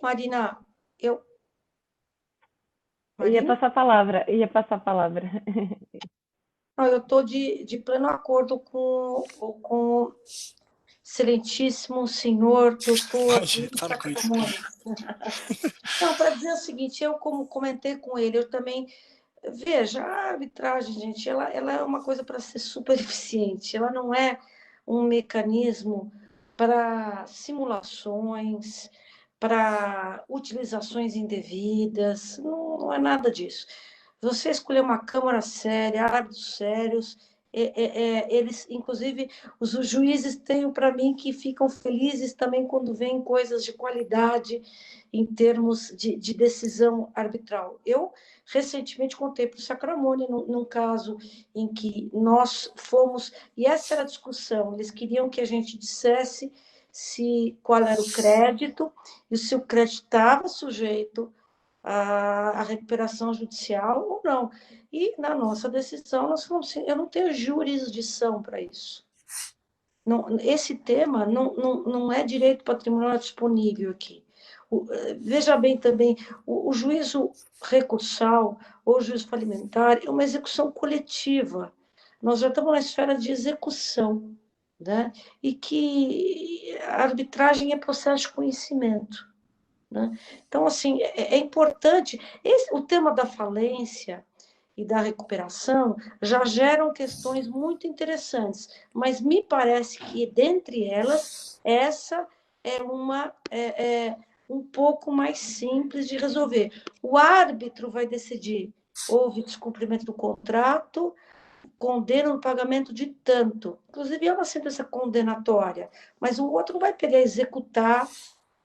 [SPEAKER 4] Marina,
[SPEAKER 3] Ia passar a palavra.
[SPEAKER 4] Não, eu estou de pleno acordo com o excelentíssimo senhor doutor Sacramone. Não, para dizer o seguinte, eu como comentei com ele, eu também... Veja, a arbitragem, gente, ela é uma coisa para ser super eficiente, ela não é um mecanismo para simulações, para utilizações indevidas, não é nada disso. Você escolher uma câmara séria, árbitros sérios, eles, inclusive, os juízes têm para mim que ficam felizes também quando veem coisas de qualidade em termos de decisão arbitral. Eu recentemente contei para o Sacramone num caso em que nós fomos, e essa era a discussão, eles queriam que a gente dissesse qual era o crédito e se o crédito estava sujeito à recuperação judicial ou não. E na nossa decisão, nós falamos assim, eu não tenho jurisdição para isso. Não, esse tema não é direito patrimonial disponível aqui. Veja bem também, o juízo recursal ou o juízo falimentar é uma execução coletiva. Nós já estamos na esfera de execução, né? E que a arbitragem é processo de conhecimento, né? Então, assim, é importante. O tema da falência e da recuperação já geram questões muito interessantes, mas me parece que, dentre elas, essa é um pouco mais simples de resolver. O árbitro vai decidir, houve descumprimento do contrato, condena o pagamento de tanto. Inclusive, é uma sentença condenatória, mas o outro vai pegar e executar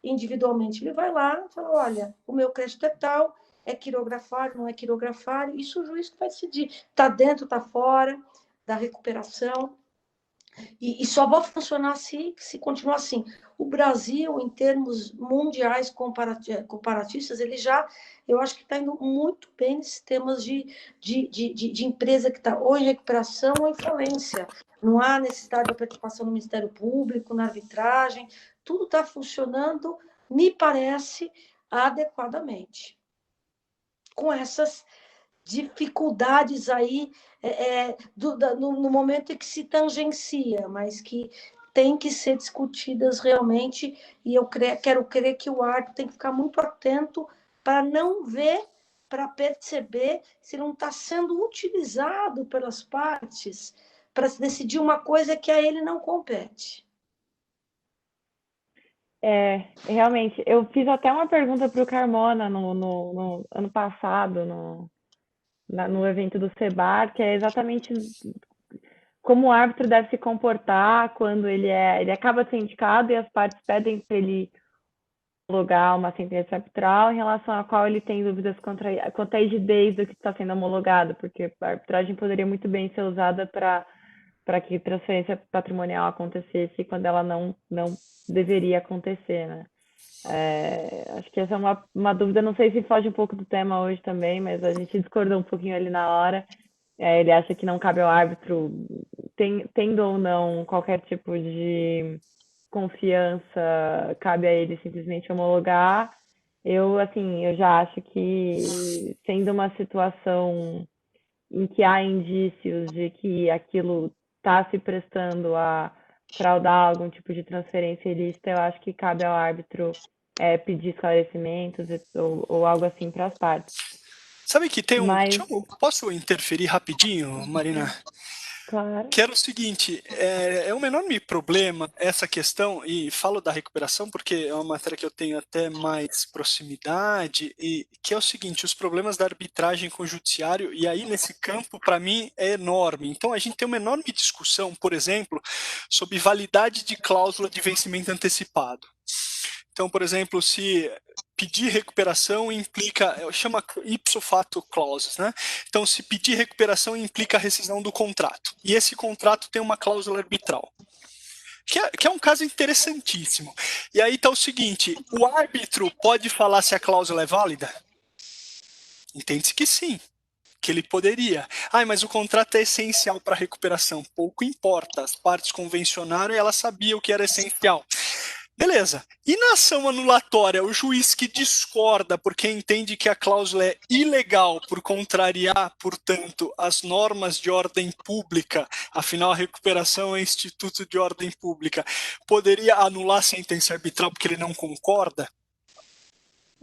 [SPEAKER 4] individualmente. Ele vai lá e fala, olha, o meu crédito é tal, é quirografário, não é quirografário, isso o juiz vai decidir. Está dentro, está fora da recuperação. E só vai funcionar se continuar assim. O Brasil, em termos mundiais comparatistas, ele já, eu acho que está indo muito bem nesses temas de empresa que está ou em recuperação ou em falência. Não há necessidade da participação no Ministério Público, na arbitragem, tudo está funcionando, me parece, adequadamente. Com essas dificuldades aí no momento em que se tangencia, mas que tem que ser discutidas realmente, e eu quero crer que o árbitro tem que ficar muito atento para não ver, para perceber se não está sendo utilizado pelas partes para decidir uma coisa que a ele não compete.
[SPEAKER 3] Realmente, eu fiz até uma pergunta para o Carmona no ano passado, no evento do SEBAR, que é exatamente como o árbitro deve se comportar quando ele acaba de ser indicado e as partes pedem para ele homologar uma sentença arbitral em relação à qual ele tem dúvidas quanto à rigidez do que está sendo homologado, porque a arbitragem poderia muito bem ser usada para que transferência patrimonial acontecesse quando ela não deveria acontecer, né? Acho que essa é uma dúvida, não sei se foge um pouco do tema hoje também, mas a gente discordou um pouquinho ali na hora. Ele acha que não cabe ao árbitro, tendo ou não qualquer tipo de confiança, cabe a ele simplesmente homologar. Eu já acho que, sendo uma situação em que há indícios de que aquilo está se prestando a fraudar algum tipo de transferência ilícita, eu acho que cabe ao árbitro pedir esclarecimentos ou algo assim para as partes.
[SPEAKER 5] Sabe que tem posso interferir rapidinho, Marina?
[SPEAKER 3] Claro.
[SPEAKER 5] Que era o seguinte, é um enorme problema essa questão, e falo da recuperação porque é uma matéria que eu tenho até mais proximidade, e que é o seguinte, os problemas da arbitragem com o judiciário, e aí nesse campo, para mim, é enorme. Então a gente tem uma enorme discussão, por exemplo, sobre validade de cláusula de vencimento antecipado. Então, por exemplo, se pedir recuperação implica, chama ipso facto clauses, né? Então, se pedir recuperação implica a rescisão do contrato. E esse contrato tem uma cláusula arbitral. Que é um caso interessantíssimo. E aí está o seguinte, o árbitro pode falar se a cláusula é válida? Entende-se que sim, que ele poderia. Mas o contrato é essencial para a recuperação. Pouco importa, as partes convencionaram e ela sabia o que era essencial. Beleza. E na ação anulatória, o juiz que discorda porque entende que a cláusula é ilegal por contrariar, portanto, as normas de ordem pública, afinal a recuperação é instituto de ordem pública, poderia anular a sentença arbitral porque ele não concorda?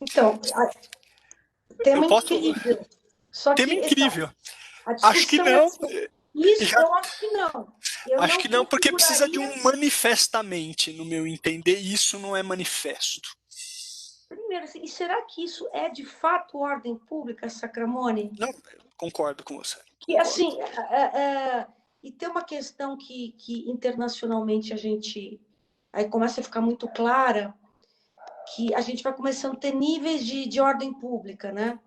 [SPEAKER 4] Então, tema incrível. Só
[SPEAKER 5] tema
[SPEAKER 4] que
[SPEAKER 5] incrível.
[SPEAKER 4] Acho que não. Isso, eu acho que não.
[SPEAKER 5] Acho que não, porque precisa de um manifestamente, no meu entender, e isso não é manifesto.
[SPEAKER 4] Primeiro, e será que isso é de fato ordem pública, Sacramone?
[SPEAKER 5] Não, concordo com você.
[SPEAKER 4] Que assim, E tem uma questão que internacionalmente a gente aí começa a ficar muito clara, que a gente vai começando a ter níveis de ordem pública, né?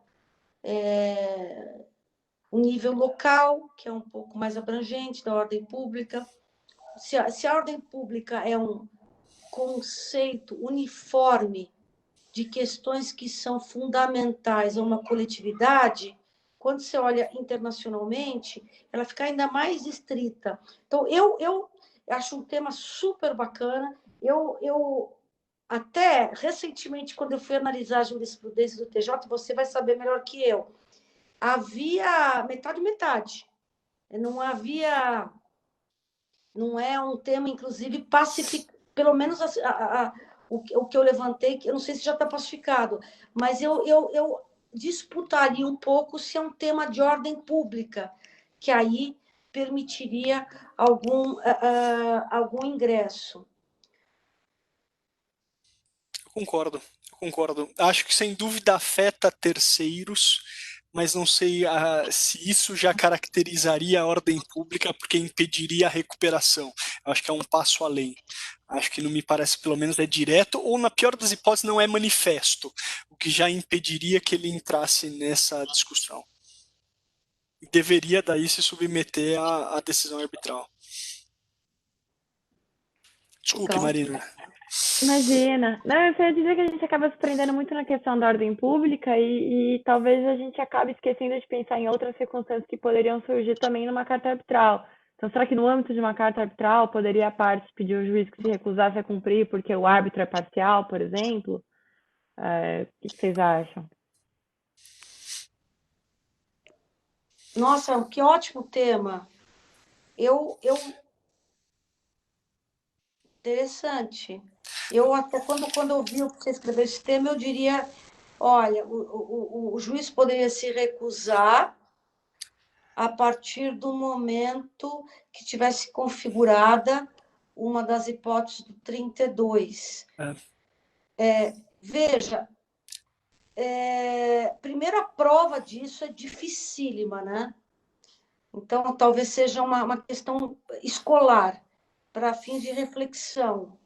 [SPEAKER 4] O nível local, que é um pouco mais abrangente da ordem pública. Se a ordem pública é um conceito uniforme de questões que são fundamentais a uma coletividade, quando você olha internacionalmente, ela fica ainda mais estrita. Então, eu acho um tema super bacana. Eu até recentemente, quando eu fui analisar a jurisprudência do TJ, você vai saber melhor que eu, havia metade. Não havia... Não é um tema, inclusive, pacificado, pelo menos o que eu levantei, que eu não sei se já está pacificado, mas eu disputaria um pouco se é um tema de ordem pública, que aí permitiria algum ingresso.
[SPEAKER 5] Eu concordo. Acho que sem dúvida afeta terceiros, mas não sei se isso já caracterizaria a ordem pública, porque impediria a recuperação. Eu acho que é um passo além. Acho que não me parece, pelo menos, é direto, ou na pior das hipóteses, não é manifesto, o que já impediria que ele entrasse nessa discussão. E deveria daí se submeter à decisão arbitral. Desculpe,
[SPEAKER 4] Então,
[SPEAKER 5] Marina.
[SPEAKER 3] Imagina. Não, eu queria dizer que a gente acaba se prendendo muito na questão da ordem pública e talvez a gente acabe esquecendo de pensar em outras circunstâncias que poderiam surgir também numa carta arbitral. Então, será que no âmbito de uma carta arbitral poderia a parte pedir ao juiz que se recusasse a cumprir porque o árbitro é parcial, por exemplo? O que vocês acham?
[SPEAKER 4] nossa, que ótimo tema. Interessante. Eu até quando eu vi você escrever esse tema, eu diria, olha, o juiz poderia se recusar a partir do momento que tivesse configurada uma das hipóteses do 32. Veja, primeiro a prova disso é dificílima, né? Então, talvez seja uma questão escolar, para fins de reflexão.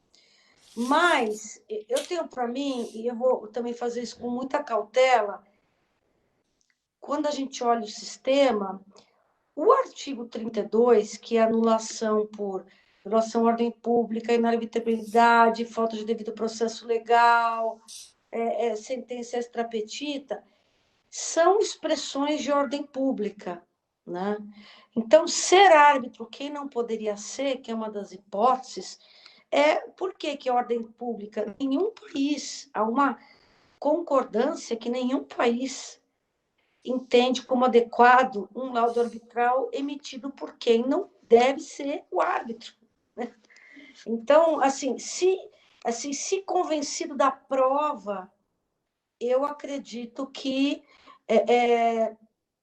[SPEAKER 4] Mas eu tenho para mim, e eu vou também fazer isso com muita cautela, quando a gente olha o sistema, o artigo 32, que é anulação por violação à ordem pública, inarbitrabilidade, falta de devido processo legal, sentença extrapetita, são expressões de ordem pública, né? Então, ser árbitro, quem não poderia ser, que é uma das hipóteses, por que é ordem pública? Nenhum país, há uma concordância que nenhum país entende como adequado um laudo arbitral emitido por quem não deve ser o árbitro, né? Então, assim, se convencido da prova, eu acredito que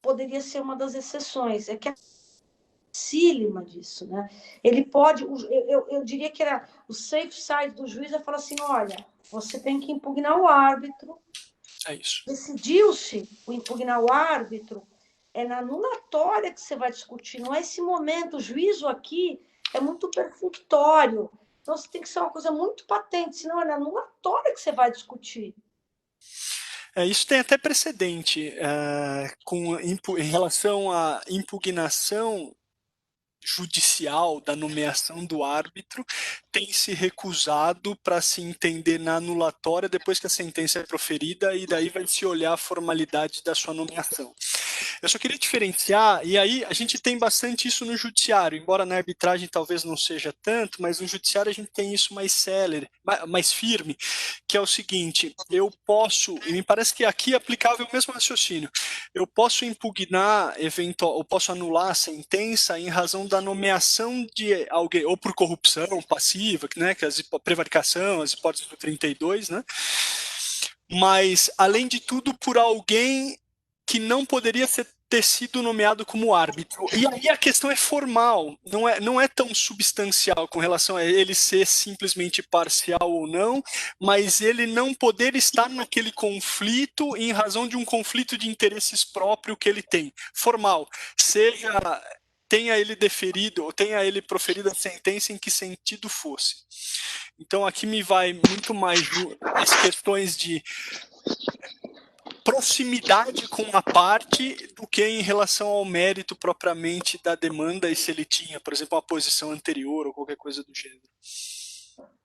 [SPEAKER 4] poderia ser uma das exceções. É que é dificílima disso, né? Ele pode, eu diria que era o safe side do juiz é falar assim, olha, você tem que impugnar o árbitro.
[SPEAKER 5] É isso.
[SPEAKER 4] Decidiu-se o impugnar o árbitro, é na anulatória que você vai discutir, não é esse momento. O juízo aqui é muito perfunctório, então você tem que ser uma coisa muito patente, senão é na anulatória que você vai discutir.
[SPEAKER 5] Isso tem até precedente em relação à impugnação judicial da nomeação do árbitro, tem se recusado para se entender na anulatória depois que a sentença é proferida, e daí vai se olhar a formalidade da sua nomeação. Eu só queria diferenciar, e aí a gente tem bastante isso no judiciário, embora na arbitragem talvez não seja tanto, mas no judiciário a gente tem isso mais célere, mais firme, que é o seguinte: eu posso, e me parece que aqui é aplicável o mesmo raciocínio, eu posso impugnar, eu posso anular a sentença em razão da nomeação de alguém, ou por corrupção passiva, né, que prevaricação, as hipóteses do 32, né? Mas, além de tudo, por alguém que não poderia ter sido nomeado como árbitro. E aí a questão é formal, não é tão substancial com relação a ele ser simplesmente parcial ou não, mas ele não poder estar naquele conflito em razão de um conflito de interesses próprio que ele tem. Formal, seja tenha ele deferido, ou tenha ele proferido a sentença em que sentido fosse. Então aqui me vai muito mais as questões de proximidade com a parte do que em relação ao mérito propriamente da demanda e se ele tinha, por exemplo, uma posição anterior ou qualquer coisa do gênero.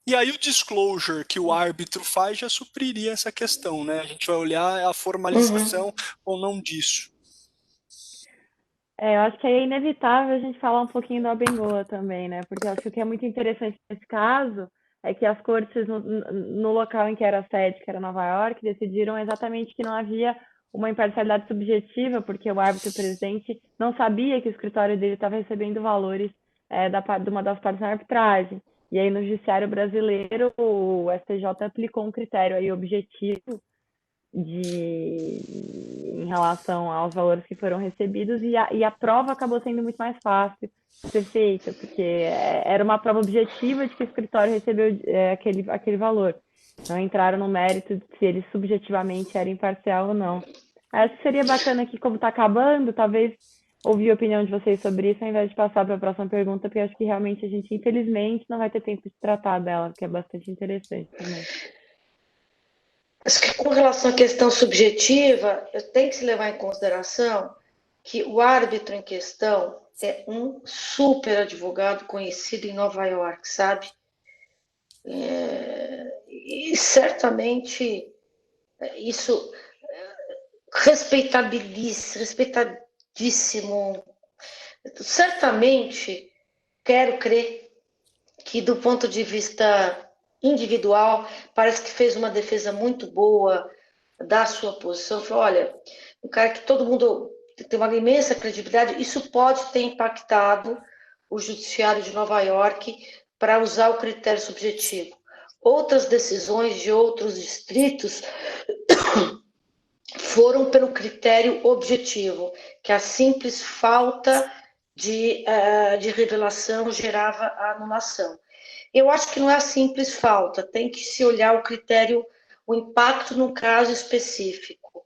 [SPEAKER 5] E aí o disclosure que o árbitro faz já supriria essa questão, né? A gente vai olhar a formalização ou não disso.
[SPEAKER 3] Eu acho que é inevitável a gente falar um pouquinho do Abengoa também, né? Porque eu acho que o que é muito interessante nesse caso é que as cortes, no local em que era a sede, que era Nova York, decidiram exatamente que não havia uma imparcialidade subjetiva, porque o árbitro-presidente não sabia que o escritório dele estava recebendo valores de uma das partes na arbitragem. E aí, no judiciário brasileiro, o STJ aplicou um critério aí objetivo em relação aos valores que foram recebidos, e a prova acabou sendo muito mais fácil de ser feita, porque era uma prova objetiva de que o escritório recebeu aquele valor. Não entraram no mérito de se ele subjetivamente era imparcial ou não. Acho que seria bacana aqui, como está acabando, talvez ouvir a opinião de vocês sobre isso, ao invés de passar para a próxima pergunta, porque acho que realmente a gente, infelizmente, não vai ter tempo de tratar dela, que é bastante interessante também.
[SPEAKER 4] Acho que com relação à questão subjetiva, eu tenho que se levar em consideração que o árbitro em questão é um super advogado conhecido em Nova York, sabe? E certamente isso respeitadíssimo. Certamente quero crer que do ponto de vista individual, parece que fez uma defesa muito boa da sua posição. Falou, olha, um cara que todo mundo tem uma imensa credibilidade, isso pode ter impactado o judiciário de Nova York para usar o critério subjetivo. Outras decisões de outros distritos foram pelo critério objetivo, que a simples falta de revelação gerava a anulação. Eu acho que não é a simples falta, tem que se olhar o critério, o impacto no caso específico.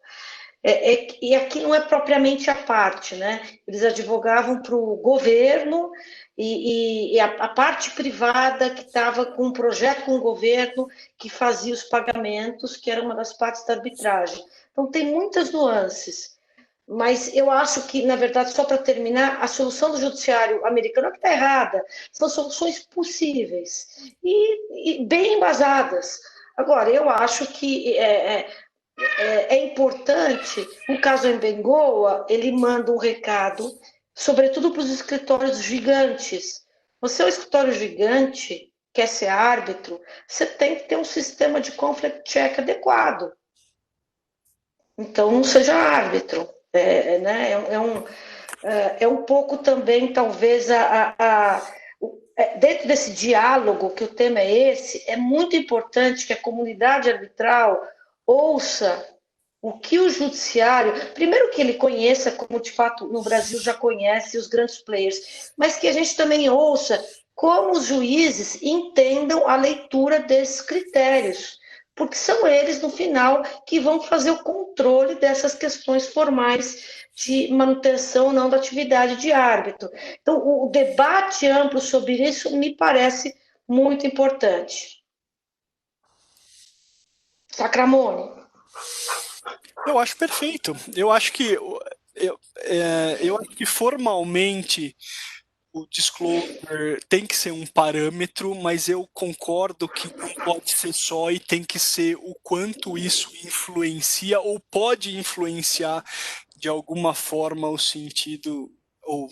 [SPEAKER 4] E aqui não é propriamente a parte, né? Eles advogavam para o governo e a parte privada que estava com um projeto com o governo que fazia os pagamentos, que era uma das partes da arbitragem. Então, tem muitas nuances. Mas eu acho que, na verdade, só para terminar, a solução do judiciário americano é que está errada. São soluções possíveis e bem embasadas. Agora, eu acho que é importante, no caso Abengoa, ele manda um recado, sobretudo para os escritórios gigantes. Você é um escritório gigante, quer ser árbitro, você tem que ter um sistema de conflict check adequado. Então, não seja árbitro. Né? É um pouco também, talvez, dentro desse diálogo, que o tema é esse, é muito importante que a comunidade arbitral ouça o que o judiciário, primeiro que ele conheça, como de fato no Brasil já conhece os grandes players, mas que a gente também ouça como os juízes entendam a leitura desses critérios, porque são eles, no final, que vão fazer o controle dessas questões formais de manutenção ou não da atividade de árbitro. Então, o debate amplo sobre isso me parece muito importante. Sacramone.
[SPEAKER 5] Eu acho perfeito. Eu acho que formalmente o disclosure tem que ser um parâmetro, mas eu concordo que não pode ser só e tem que ser o quanto isso influencia ou pode influenciar de alguma forma o sentido, ou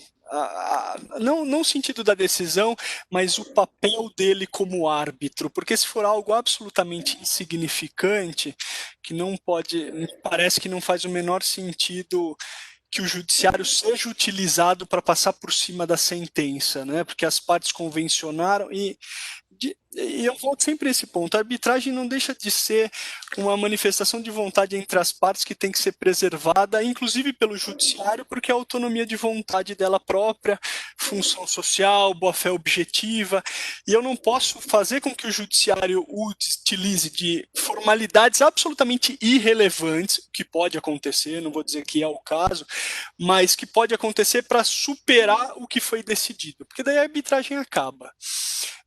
[SPEAKER 5] não o sentido da decisão, mas o papel dele como árbitro, porque se for algo absolutamente insignificante, que não pode, parece que não faz o menor sentido que o judiciário seja utilizado para passar por cima da sentença, né? Porque as partes convencionaram e E eu volto sempre a esse ponto, a arbitragem não deixa de ser uma manifestação de vontade entre as partes que tem que ser preservada, inclusive pelo judiciário, porque a autonomia de vontade dela própria, função social, boa-fé objetiva, e eu não posso fazer com que o judiciário utilize de formalidades absolutamente irrelevantes, que pode acontecer, não vou dizer que é o caso, mas que pode acontecer para superar o que foi decidido, porque daí a arbitragem acaba.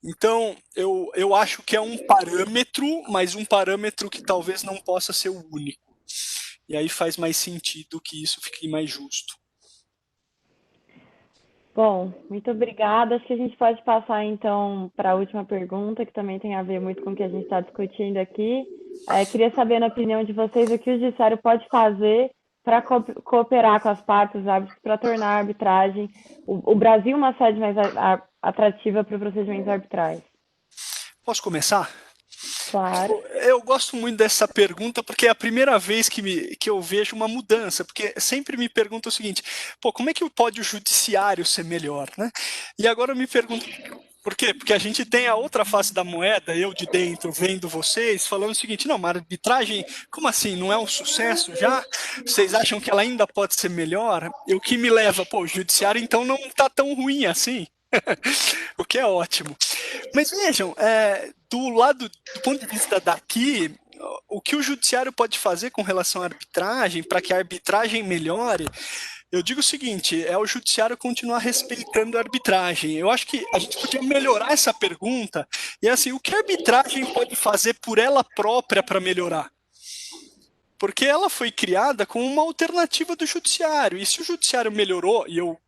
[SPEAKER 5] Então, eu acho que é um parâmetro, mas um parâmetro que talvez não possa ser o único. E aí faz mais sentido que isso fique mais justo.
[SPEAKER 3] Bom, muito obrigada. Acho que a gente pode passar, então, para a última pergunta, que também tem a ver muito com o que a gente está discutindo aqui. Queria saber, na opinião de vocês, o que o judiciário pode fazer para cooperar com as partes, árbitros, para tornar a arbitragem, o Brasil, uma sede mais atrativa para procedimentos arbitrais.
[SPEAKER 5] Posso começar?
[SPEAKER 3] Claro.
[SPEAKER 5] Eu gosto muito dessa pergunta porque é a primeira vez que eu vejo uma mudança, porque sempre me perguntam o seguinte, como é que pode o judiciário ser melhor, né? E agora eu me pergunto, por quê? Porque a gente tem a outra face da moeda, eu de dentro vendo vocês, falando o seguinte, não, mas a arbitragem, como assim, não é um sucesso já? Vocês acham que ela ainda pode ser melhor? E o que me leva, o judiciário então não está tão ruim assim. O que é ótimo. Mas vejam, do ponto de vista daqui, o que o judiciário pode fazer com relação à arbitragem, para que a arbitragem melhore, eu digo o seguinte, é o judiciário continuar respeitando a arbitragem. Eu acho que a gente podia melhorar essa pergunta, e assim, o que a arbitragem pode fazer por ela própria para melhorar? Porque ela foi criada como uma alternativa do judiciário, e se o judiciário melhorou, e eu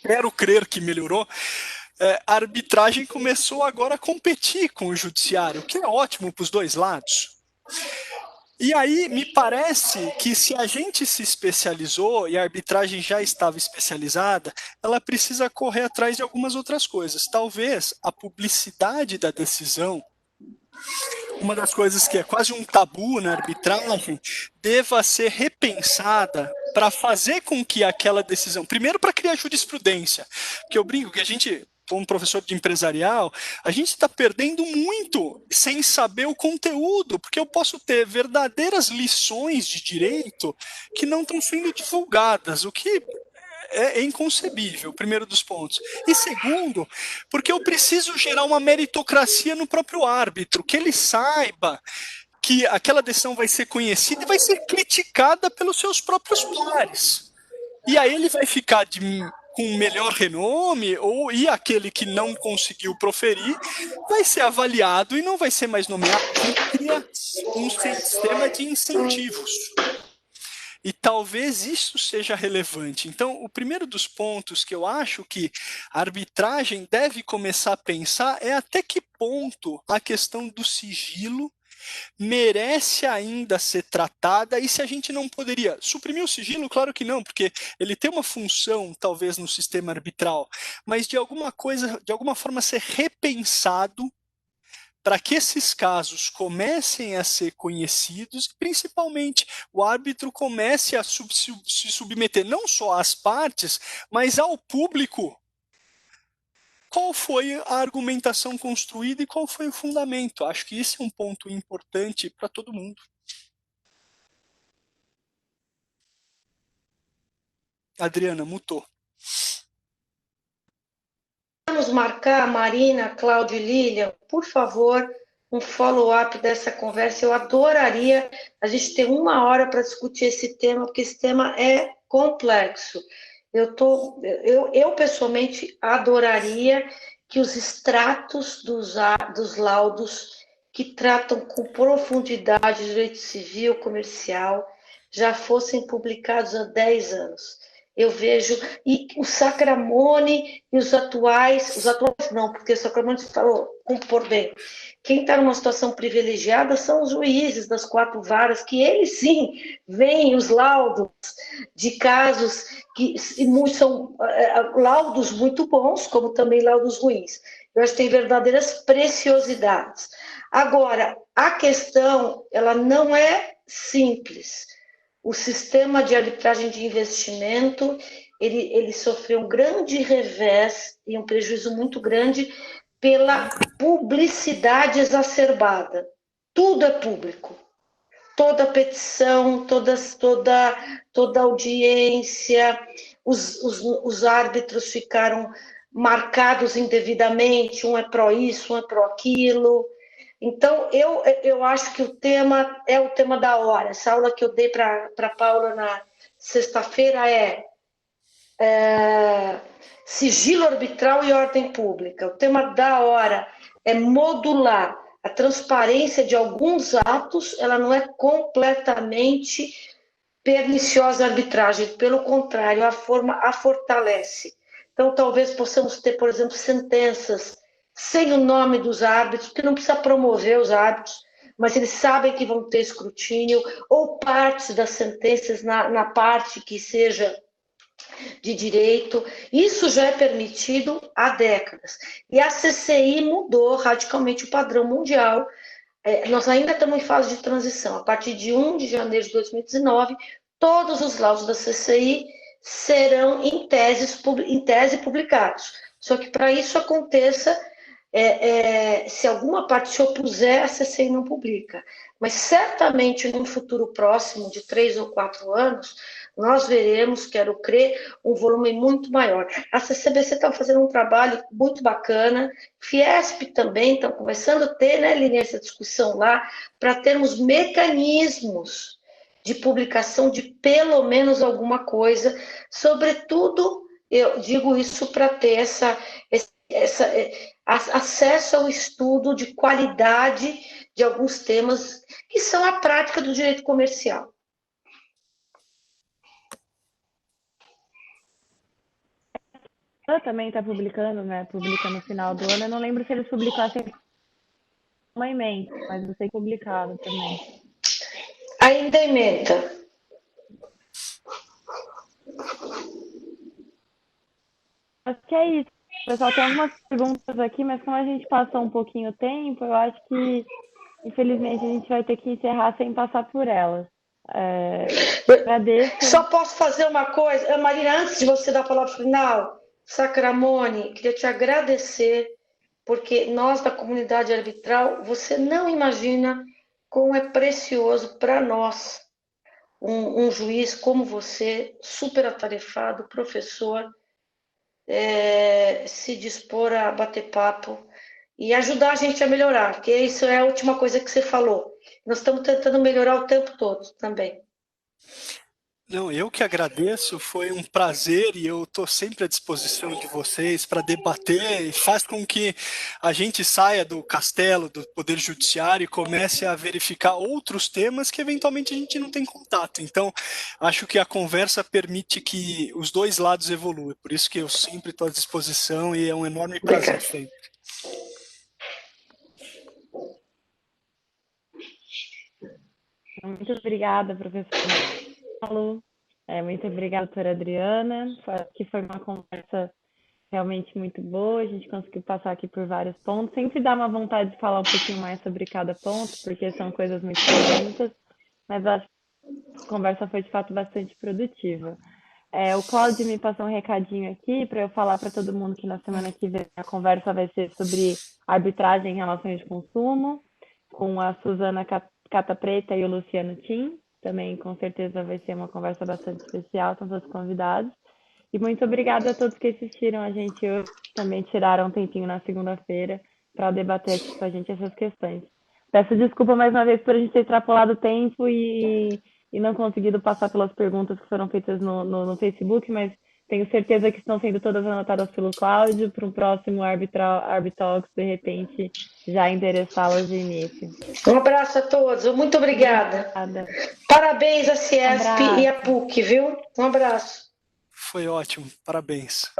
[SPEAKER 5] quero crer que melhorou, a arbitragem começou agora a competir com o judiciário, o que é ótimo para os dois lados. E aí, me parece que se a gente se especializou e a arbitragem já estava especializada, ela precisa correr atrás de algumas outras coisas. Talvez a publicidade da decisão, uma das coisas que é quase um tabu na arbitragem, deva ser repensada para fazer com que aquela decisão, primeiro para criar jurisprudência, porque eu brinco que a gente, como professor de empresarial, a gente está perdendo muito sem saber o conteúdo, porque eu posso ter verdadeiras lições de direito que não estão sendo divulgadas, o que é inconcebível, primeiro dos pontos. E segundo, porque eu preciso gerar uma meritocracia no próprio árbitro, que ele saiba que aquela decisão vai ser conhecida e vai ser criticada pelos seus próprios pares. E aí ele vai ficar com melhor renome, e aquele que não conseguiu proferir vai ser avaliado e não vai ser mais nomeado. Ele cria um sistema de incentivos. E talvez isso seja relevante. Então, o primeiro dos pontos que eu acho que a arbitragem deve começar a pensar é até que ponto a questão do sigilo merece ainda ser tratada, e se a gente não poderia suprimir o sigilo, claro que não, porque ele tem uma função, talvez, no sistema arbitral, mas de alguma forma ser repensado para que esses casos comecem a ser conhecidos e, principalmente, o árbitro comece a se submeter não só às partes, mas ao público. Qual foi a argumentação construída e qual foi o fundamento? Acho que esse é um ponto importante para todo mundo. Adriana, mutou.
[SPEAKER 4] Vamos marcar, Marina, Cláudio e Lilian, por favor, um follow-up dessa conversa. Eu adoraria a gente ter 1 hora para discutir esse tema, porque esse tema é complexo. Eu pessoalmente adoraria que os extratos dos laudos que tratam com profundidade de direito civil, comercial, já fossem publicados há 10 anos. Eu vejo, e o Sacramone e os atuais não, porque o Sacramone falou, por bem, quem está numa situação privilegiada são os juízes das 4 varas, que eles sim veem os laudos de casos que são laudos muito bons, como também laudos ruins. Eu acho que tem verdadeiras preciosidades. Agora, a questão, ela não é simples. O sistema de arbitragem de investimento, ele sofreu um grande revés e um prejuízo muito grande pela publicidade exacerbada. Tudo é público. Toda petição, toda audiência, os árbitros ficaram marcados indevidamente, um é pró isso, um é pró aquilo. Então, eu acho que o tema é o tema da hora. Essa aula que eu dei para a Paula na sexta-feira é sigilo arbitral e ordem pública. O tema da hora é modular. A transparência de alguns atos, ela não é completamente perniciosa à arbitragem, pelo contrário, a fortalece. Então, talvez possamos ter, por exemplo, sentenças sem o nome dos árbitros, que não precisa promover os árbitros, mas eles sabem que vão ter escrutínio, ou partes das sentenças na parte que seja de direito. Isso já é permitido há décadas. E a CCI mudou radicalmente o padrão mundial. Nós ainda estamos em fase de transição. A partir de 1 de janeiro de 2019, todos os laudos da CCI serão, em tese, publicados. Só que para isso aconteça, se alguma parte se opuser, a CCI não publica. Mas certamente, num futuro próximo, de 3 ou 4 anos, nós veremos, quero crer, um volume muito maior. A CCBC está fazendo um trabalho muito bacana, Fiesp também estão começando a ter, né, Lina, essa discussão lá, para termos mecanismos de publicação de pelo menos alguma coisa, sobretudo, eu digo isso para ter acesso ao estudo de qualidade de alguns temas que são a prática do direito comercial.
[SPEAKER 3] Ela também está publicando, né? Publica no final do ano. Eu não lembro se eles publicassem uma emenda, mas eu sei que publicaram também.
[SPEAKER 4] Ainda emenda.
[SPEAKER 3] Acho que é isso. Pessoal, tem algumas perguntas aqui, mas como a gente passou um pouquinho o tempo, eu acho que, infelizmente, a gente vai ter que encerrar sem passar por elas. Agradeço.
[SPEAKER 4] Só posso fazer uma coisa? Marina, antes de você dar a palavra final, Sacramone, queria te agradecer, porque nós da comunidade arbitral, você não imagina como é precioso para nós um juiz como você, super atarefado, professor, se dispor a bater papo e ajudar a gente a melhorar, porque isso é a última coisa que você falou. Nós estamos tentando melhorar o tempo todo também.
[SPEAKER 5] Não, eu que agradeço, foi um prazer e eu estou sempre à disposição de vocês para debater e faz com que a gente saia do castelo, do Poder Judiciário e comece a verificar outros temas que eventualmente a gente não tem contato. Então, acho que a conversa permite que os dois lados evoluam, por isso que eu sempre estou à disposição e é um enorme prazer sempre.
[SPEAKER 3] Muito obrigada, professor. Muito obrigada, doutora Adriana. Que foi uma conversa realmente muito boa. A gente conseguiu passar aqui por vários pontos. Sempre dá uma vontade de falar um pouquinho mais sobre cada ponto, porque são coisas muito polêmicas, mas acho que a conversa foi de fato bastante produtiva. O Cláudio me passou um recadinho aqui para eu falar para todo mundo que na semana que vem a conversa vai ser sobre arbitragem em relações de consumo, com a Suzana Cata Preta e o Luciano Tim. Também, com certeza, vai ser uma conversa bastante especial, estão todos convidados. E muito obrigada a todos que assistiram a gente hoje, também tiraram um tempinho na segunda-feira para debater aqui com a gente essas questões. Peço desculpa mais uma vez por a gente ter extrapolado o tempo e não conseguido passar pelas perguntas que foram feitas no Facebook, mas tenho certeza que estão sendo todas anotadas pelo Cláudio para um próximo Arbitalks, de repente, já endereçá-las de início.
[SPEAKER 4] Um abraço a todos, muito obrigada. Parabéns à Ciesp e à PUC, viu? Um abraço.
[SPEAKER 5] Foi ótimo, parabéns.